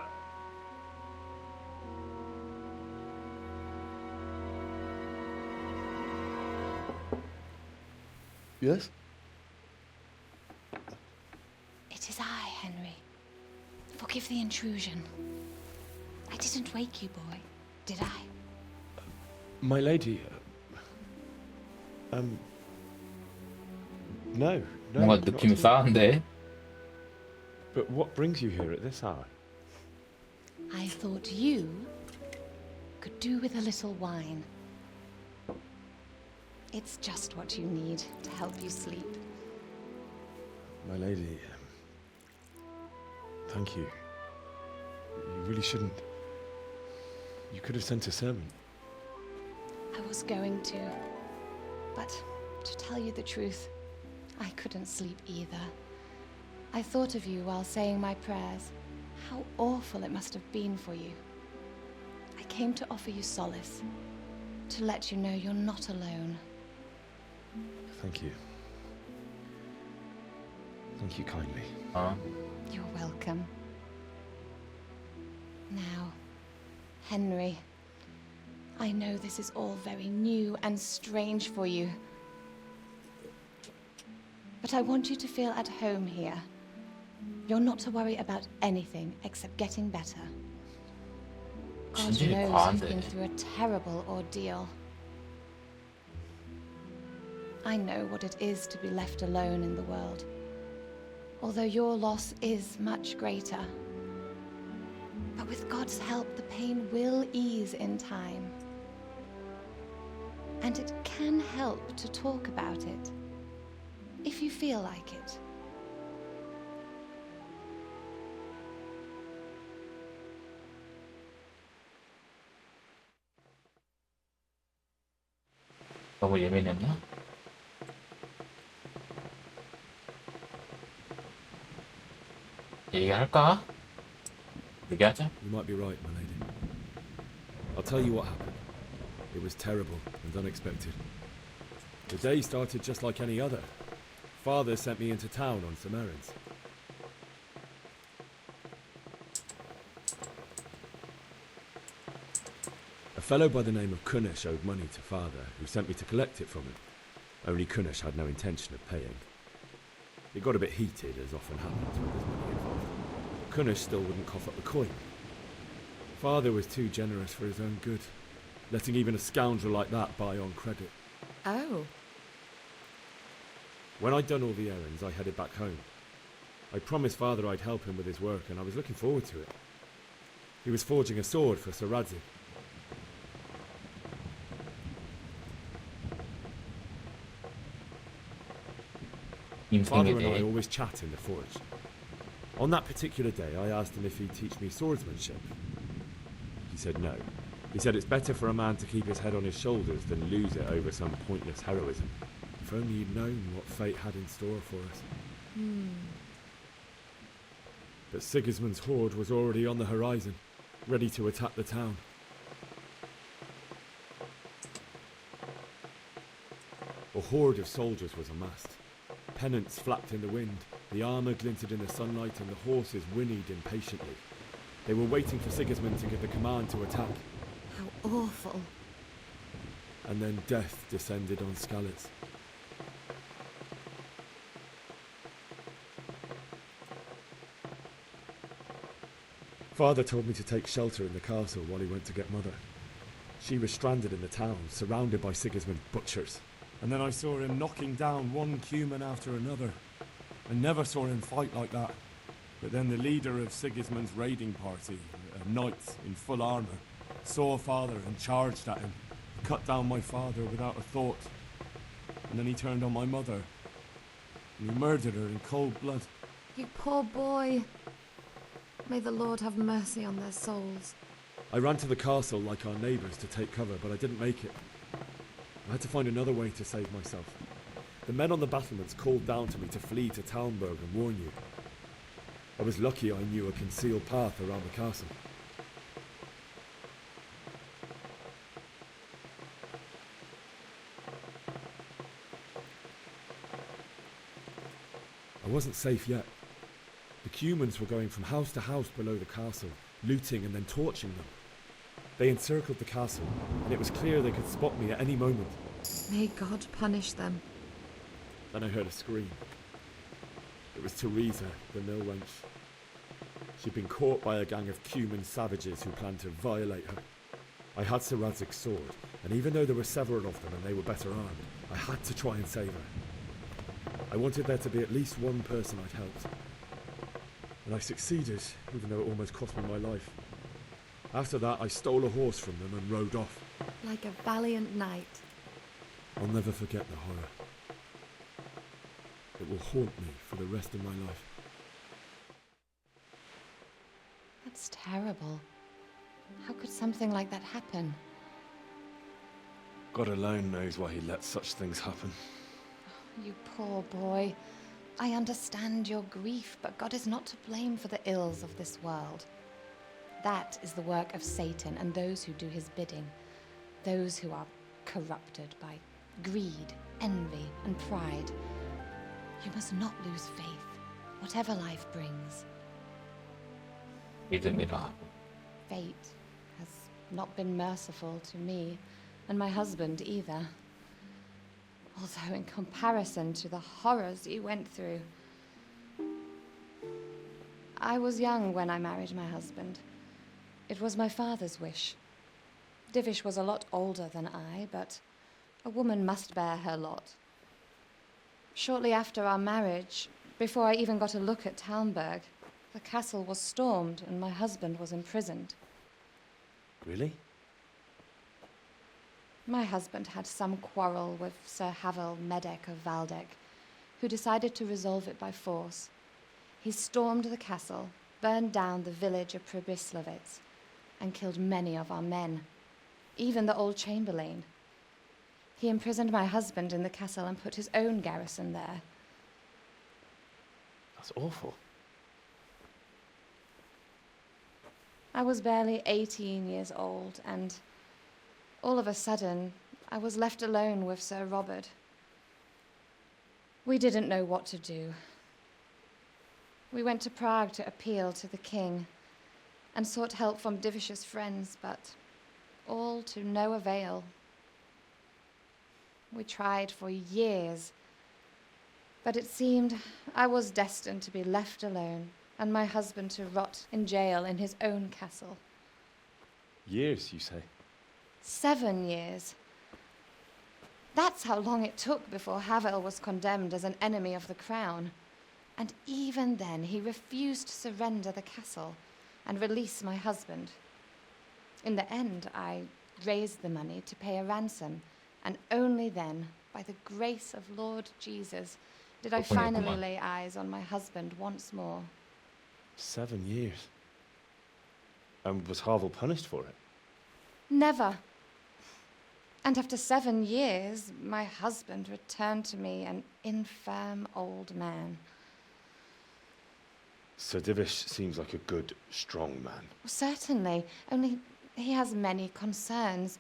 Yes? It is I, Henry. Forgive the intrusion. I didn't wake you, boy, did I? My lady, no, 뭔가 not 느낌이 at all. 싸한데. But what brings you here at this hour? I thought you could do with a little wine. It's just what you need to help you sleep. My lady, thank you. You really shouldn't. You could have sent a servant. I was going to, but to tell you the truth, I couldn't sleep either. I thought of you while saying my prayers. How awful it must have been for you. I came to offer you solace, to let you know you're not alone. Thank you. Thank you kindly. You're welcome. Now, Henry, I know this is all very new and strange for you, but I want you to feel at home here. You're not to worry about anything except getting better. God knows you've been through a terrible ordeal. I know what it is to be left alone in the world, although your loss is much greater. But with God's help, the pain will ease in time. And it can help to talk about it, if you feel like it. 너무 예민했나? 얘기할까? 얘기하자. You might be right, my lady. I'll tell you what happened. It was terrible and unexpected. The day started just like any other. Father sent me into town on some errands. A fellow by the name of Kunesh owed money to Father, who sent me to collect it from him. Only Kunesh had no intention of paying. It got a bit heated, as often happens when there's money involved. Kunesh still wouldn't cough up the coin. Father was too generous for his own good, letting even a scoundrel like that buy on credit. Oh. When I'd done all the errands, I headed back home. I promised Father I'd help him with his work, and I was looking forward to it. He was forging a sword for Sir Radzik. Father and I always chat in the forge. On that particular day, I asked him if he'd teach me swordsmanship. He said no. He said it's better for a man to keep his head on his shoulders than lose it over some pointless heroism. If only he'd known what fate had in store for us. But Sigismund's horde was already on the horizon, ready to attack the town. A horde of soldiers was amassed. Pennants flapped in the wind, the armour glinted in the sunlight, and the horses whinnied impatiently. They were waiting for Sigismund to give the command to attack. How awful. And then death descended on Skalitz. Father told me to take shelter in the castle while he went to get Mother. She was stranded in the town, surrounded by Sigismund butchers. And then I saw him knocking down one Cuman after another. I never saw him fight like that. But then the leader of Sigismund's raiding party, a knight in full armour, saw Father and charged at him, cut down my father without a thought. And then he turned on my mother, and he murdered her in cold blood. You poor boy. May the Lord have mercy on their souls. I ran to the castle like our neighbours to take cover, but I didn't make it. I had to find another way to save myself. The men on the battlements called down to me to flee to Talmberg and warn you. I was lucky I knew a concealed path around the castle. I wasn't safe yet. The Cumans were going from house to house below the castle, looting and then torching them. They encircled the castle, and it was clear they could spot me at any moment. May God punish them. Then I heard a scream. It was Teresa, the mill wench. She'd been caught by a gang of Cuman savages who planned to violate her. I had Sir Radzig's sword, and even though there were several of them and they were better armed, I had to try and save her. I wanted there to be at least one person I'd helped. And I succeeded, even though it almost cost me my life. After that, I stole a horse from them and rode off. Like a valiant knight. I'll never forget the horror. It will haunt me for the rest of my life. That's terrible. How could something like that happen? God alone knows why he lets such things happen. You poor boy. I understand your grief, but God is not to blame for the ills of this world. That is the work of Satan and those who do his bidding. Those who are corrupted by greed, envy, and pride. You must not lose faith, whatever life brings. 믿음이라. Fate has not been merciful to me, and my husband either. Although in comparison to the horrors you went through. I was young when I married my husband. It was my father's wish. Divish was a lot older than I, but a woman must bear her lot. Shortly after our marriage, before I even got a look at Talmberg, the castle was stormed and my husband was imprisoned. Really? My husband had some quarrel with Sir Havel Medek of Valdek, who decided to resolve it by force. He stormed the castle, burned down the village of Pribyslavitz, and killed many of our men, even the old chamberlain. He imprisoned my husband in the castle and put his own garrison there. That's awful. I was barely 18 years old, and all of a sudden, I was left alone with Sir Robert. We didn't know what to do. We went to Prague to appeal to the king and sought help from Divish's friends, but all to no avail. We tried for years, but it seemed I was destined to be left alone and my husband to rot in jail in his own castle. Years, you say? 7 years. That's how long it took before Havel was condemned as an enemy of the crown. And even then, he refused to surrender the castle and release my husband. In the end, I raised the money to pay a ransom, and only then, by the grace of Lord Jesus, did I finally lay eyes on my husband once more. 7 years. And was Havel punished for it? Never. And after 7 years, my husband returned to me an infirm old man. Sir Divish seems like a good, strong man. Certainly, only he has many concerns.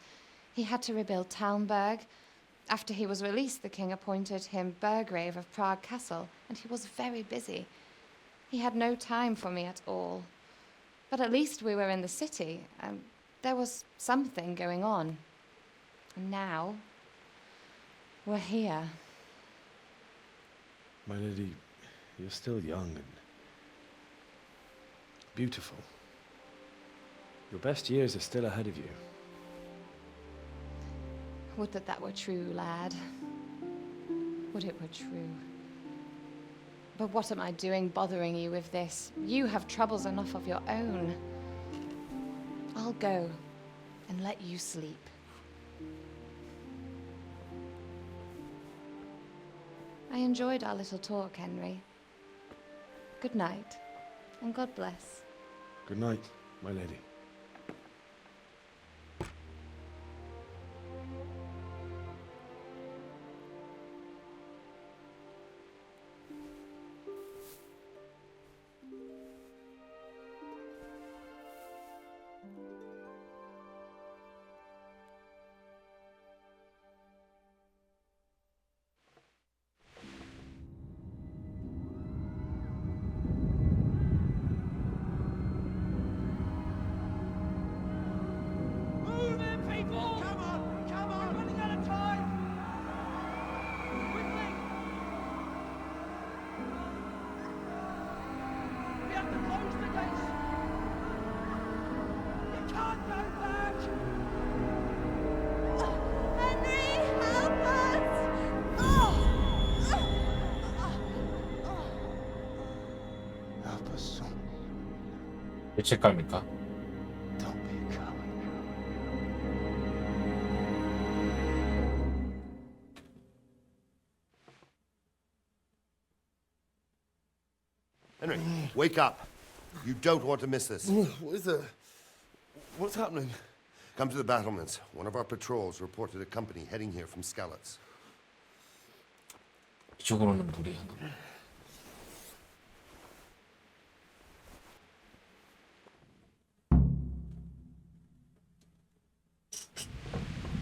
He had to rebuild Talmberg. After he was released, the king appointed him Burgrave of Prague Castle, and he was very busy. He had no time for me at all. But at least we were in the city, and there was something going on. And now, we're here. My lady, you're still young and beautiful. Your best years are still ahead of you. Would that that were true, lad. Would it were true. But what am I doing bothering you with this? You have troubles enough of your own. I'll go and let you sleep. I enjoyed our little talk, Henry. Good night, and God bless. Good night, my lady. 죄책감입니까? Henry, wake up. You don't want to miss this. What is it? What's happening? Come to the battlements. One of our patrols reported a company heading here from Skalitz. 이쪽으로는 무리야.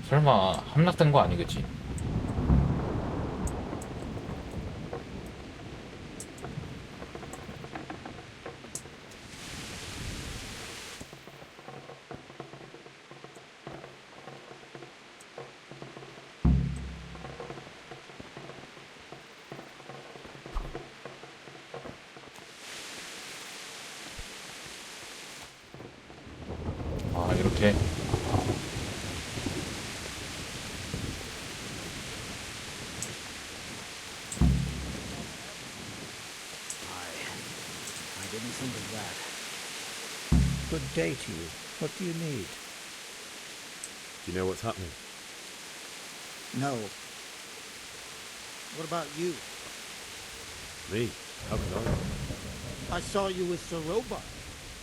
설마 함락된 거 아니겠지? 아, 이렇게 I didn't think of that. Good day to you. What do you need? Do you know what's happening? No. What about you? Me? How can I? I saw you with Sir Robot.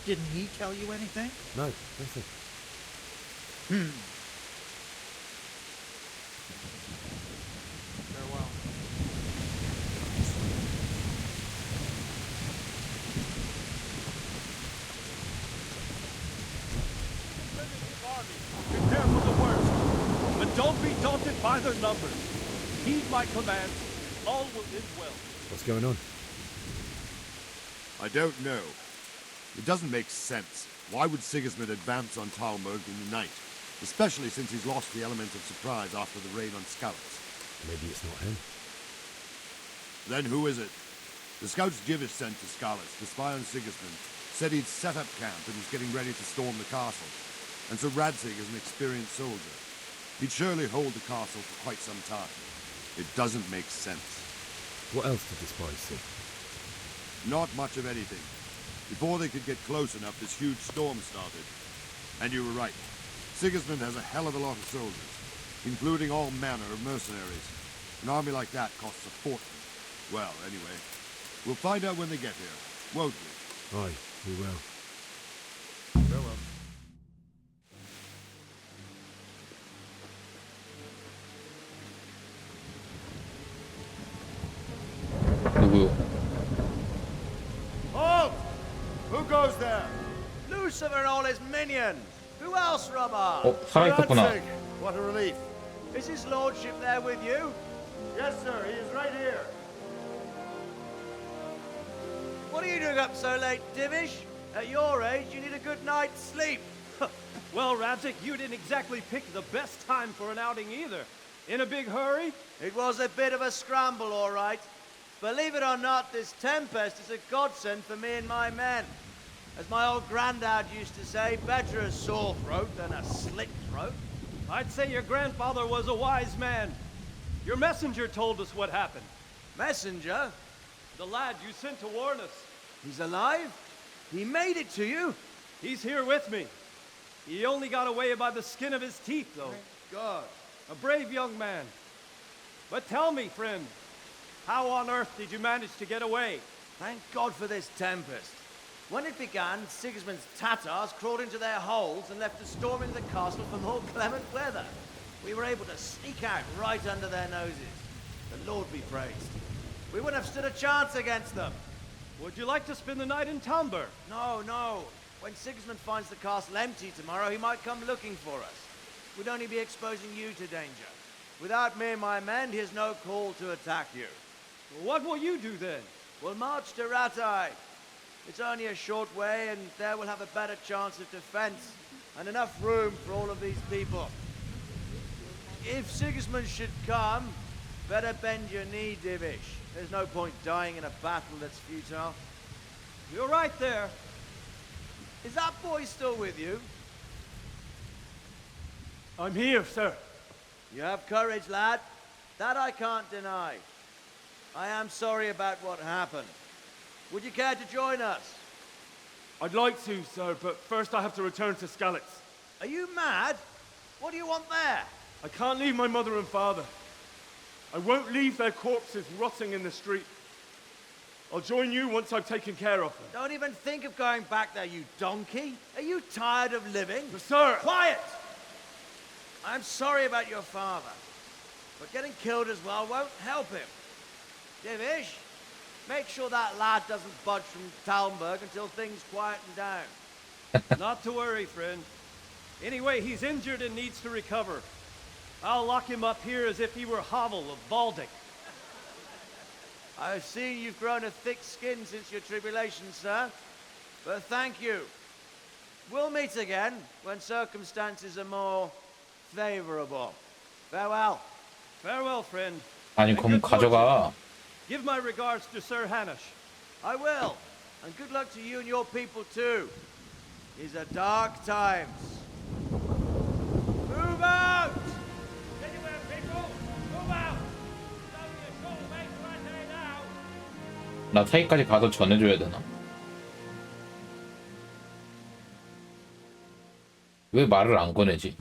Didn't he tell you anything? No, nothing. Farewell. Prepare for the worst, but don't be daunted by their numbers. Heed my commands. All will end well. What's going on? I don't know. It doesn't make sense. Why would Sigismund advance on Talmberg in the night? Especially since he's lost the element of surprise after the raid on Skalitz. Maybe it's not him. Then who is it? The scouts Jivish sent to Skalitz to spy on Sigismund said he'd set up camp and was getting ready to storm the castle. And so Radzig is an experienced soldier. He'd surely hold the castle for quite some time. It doesn't make sense. What else did the spies see? Not much of anything. Before they could get close enough, this huge storm started. And you were right. Sigismund has a hell of a lot of soldiers, including all manner of mercenaries. An army like that costs a fortune. Well, anyway, we'll find out when they get here, won't we? Aye, we will. Farewell. 누구요? Halt! Who goes there? Lucifer and all his minions. Who else, Robert? 살아있었구나. What a relief. Is his lordship there with you? Yes, sir. He is right here. What are you doing up so late, Divish? At your age, you need a good night's sleep. Well, Radzig, you didn't exactly pick the best time for an outing either. In a big hurry? It was a bit of a scramble, all right. Believe it or not, this tempest is a godsend for me and my men. As my old granddad used to say, better a sore throat than a slit throat. I'd say your grandfather was a wise man. Your messenger told us what happened. Messenger? The lad you sent to warn us. He's alive? He made it to you? He's here with me. He only got away by the skin of his teeth, though. Thank God. A brave young man. But tell me, friend, how on earth did you manage to get away? Thank God for this tempest. When it began, Sigismund's Tatars crawled into their holes and left us storming the castle for more clement weather. We were able to sneak out right under their noses. The Lord be praised. We wouldn't have stood a chance against them. Would you like to spend the night in Talmberg? No, no. When Sigismund finds the castle empty tomorrow, he might come looking for us. We'd only be exposing you to danger. Without me and my men, he has no call to attack you. What will you do then? We'll march to Ratai. It's only a short way, and there we'll have a better chance of defense and enough room for all of these people. If Sigismund should come, better bend your knee, Divish. There's no point dying in a battle that's futile. You're right there. Is that boy still with you? I'm here, sir. You have courage, lad. That I can't deny. I am sorry about what happened. Would you care to join us? I'd like to, sir, but first I have to return to Skalitz. Are you mad? What do you want there? I can't leave my mother and father. I won't leave their corpses rotting in the street. I'll join you once I've taken care of them. Don't even think of going back there, you donkey. Are you tired of living? But sir! Quiet! I'm sorry about your father, but getting killed as well won't help him. Divish, make sure that lad doesn't budge from Talmberg until things quieten down. Not to worry, friend. Anyway, he's injured and needs to recover. I'll lock him up here as if he were Havel of Baldic. I've seen you've grown a thick skin since your tribulation, sir. But thank you. We'll meet again when circumstances are more favorable. Farewell. Farewell, friend. 아니 그럼 가져가. Give my regards to Sir Hanush. I will. And good luck to you and your people too. These are dark times. Move out! Anywhere, people! Move out! It's only a short way to Ratai now. 나 타이까지 가서 전해줘야 되나? 왜 말을 안 꺼내지?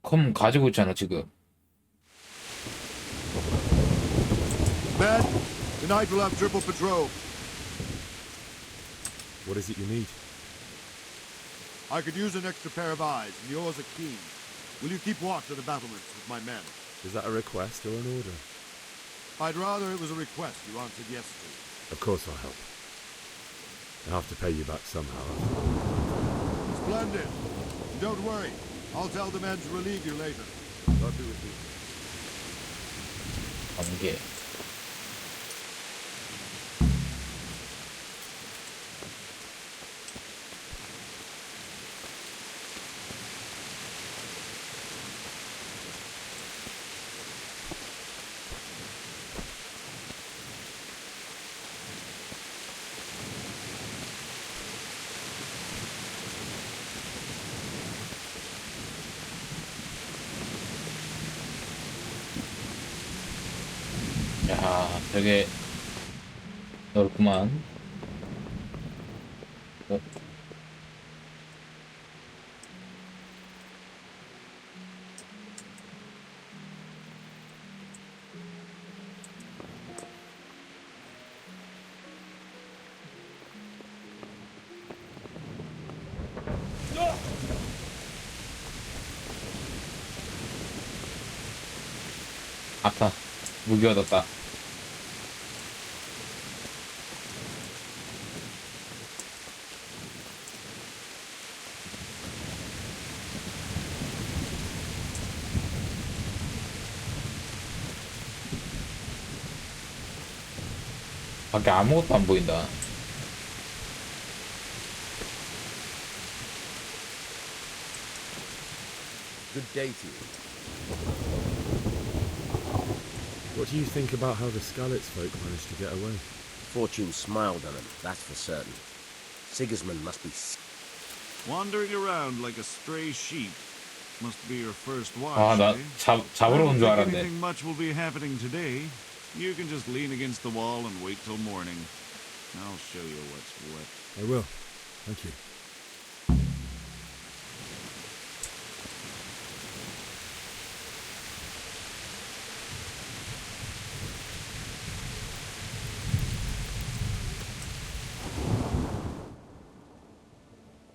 검 가지고 있잖아 지금. Men, tonight we'll have triple patrol. What is it you need? I could use an extra pair of eyes, and yours are keen. Will you keep watch at the battlements with my men? Is that a request or an order? I'd rather it was a request you answered yes to. Of course I'll help. I'll have to pay you back somehow. Splendid. And don't worry. I'll tell the men to relieve you later. God be with you. 관계. 야, 되게 넓구만. 어? 아파. 무기 얻었다. 밖에 아무것도 안 보인다. Good day to you. What do you think about how the Skalitz folk managed to get away? Fortune smiled on him, that's for certain. Sigismund must be wandering around like a stray sheep. Must be your first watch. 아, 나 eh? 잡으러 온 줄 I don't 알았네. think anything much will be happening today. You can just lean against the wall and wait till morning. I'll show you what's what. I will. Thank you.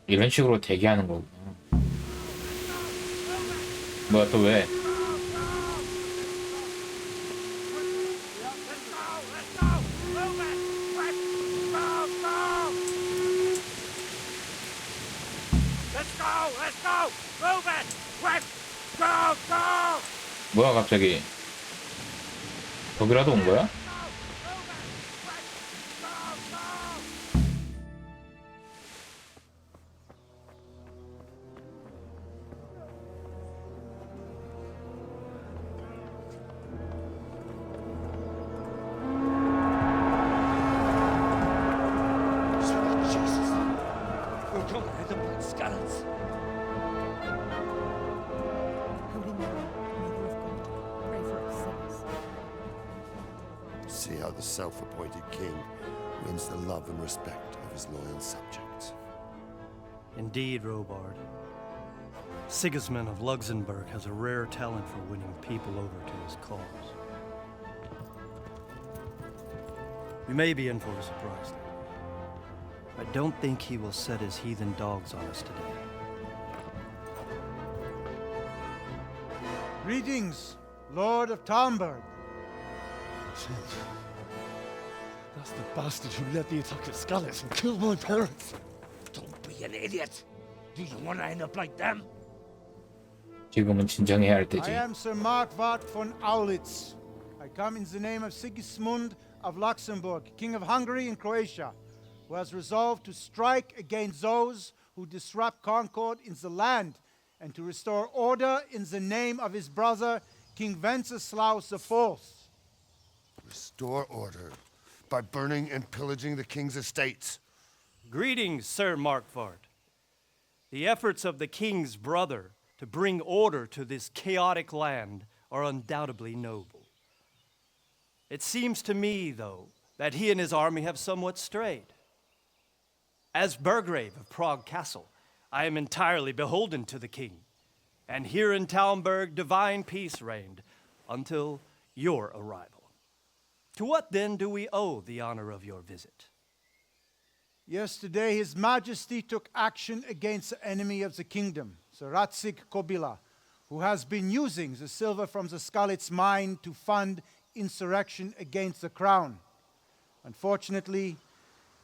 이런 식으로 대기하는 거구나. 뭐야 또 왜? 뭐야 갑자기? 거기라도 온 거야? See how the self-appointed king wins the love and respect of his loyal subjects. Indeed, Robard. Sigismund of Luxembourg has a rare talent for winning people over to his cause. We may be in for a surprise, though. I don't think he will set his heathen dogs on us today. Greetings, Lord of Talmberg. That's the bastard who led the attack at Skalitz and killed my parents. Don't be an idiot. Do you want to end up like them? 지금은 진정해야 할 I 때지. am Sir Markwart von Aulitz. I come in the name of Sigismund of Luxembourg, King of Hungary and Croatia, who has resolved to strike against those who disrupt concord in the land and to restore order in the name of his brother, King Wenceslaus IV. Restore order by burning and pillaging the king's estates. Greetings, Sir Markwart. The efforts of the king's brother to bring order to this chaotic land are undoubtedly noble. It seems to me, though, that he and his army have somewhat strayed. As Burgrave of Prague Castle, I am entirely beholden to the king. And here in Talmberg, divine peace reigned until your arrival. To what then do we owe the honor of your visit? Yesterday, His Majesty took action against the enemy of the kingdom, Sir Ratsig Kobila, who has been using the silver from the Skalitz mine to fund insurrection against the crown. Unfortunately,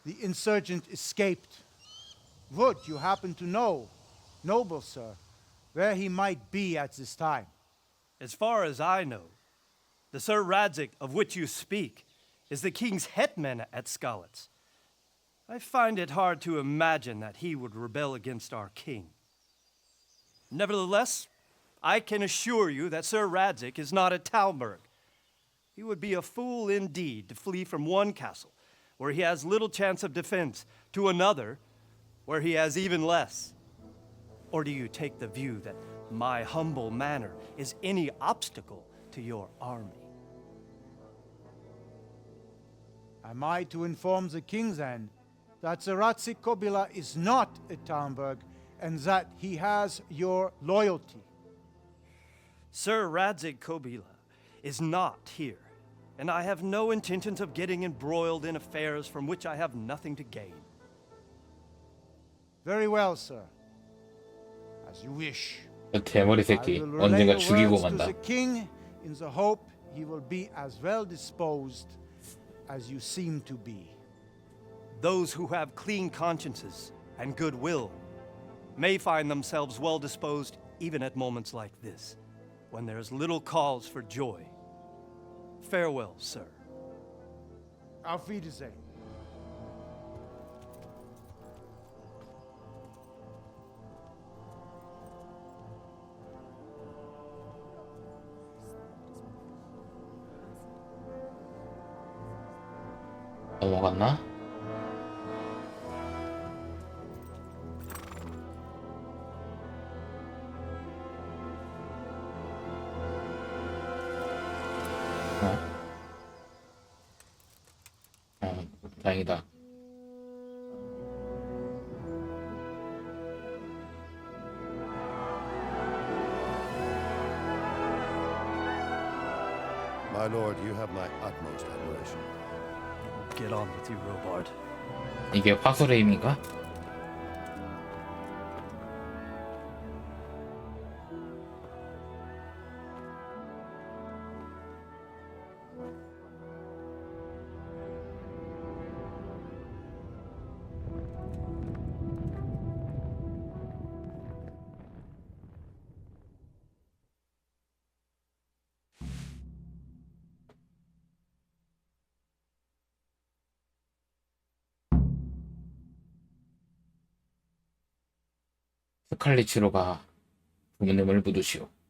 the insurgent escaped. Would you happen to know, noble sir, where he might be at this time? As far as I know, the Sir Radzik of which you speak is the king's hetman at Skalitz. I find it hard to imagine that he would rebel against our king. Nevertheless, I can assure you that Sir Radzik is not at Talmberg. He would be a fool indeed to flee from one castle, where he has little chance of defense, to another, where he has even less. Or do you take the view that my humble manner is any obstacle to your army? Am I to inform the king then that Sir Ratsig Kobila is not at Talmberg and that he has your loyalty? Sir Radzik Kobila is not here, and I have no intentions of getting embroiled in affairs from which I have nothing to gain. Very well, sir. As you wish. 대머리 새끼 언젠가 죽이고 To 만다. the king in the hope he will be as well disposed as you seem to be. Those who have clean consciences and goodwill may find themselves well disposed even at moments like this, when there is little cause for joy. Farewell, sir. Auf Wiedersehen. 넘어갔나? 다행이다. My lord, you have my utmost admiration. Get on with you, Robard. 이게 화술의 힘인가? 스칼리츠로가 부모님을 묻으시오.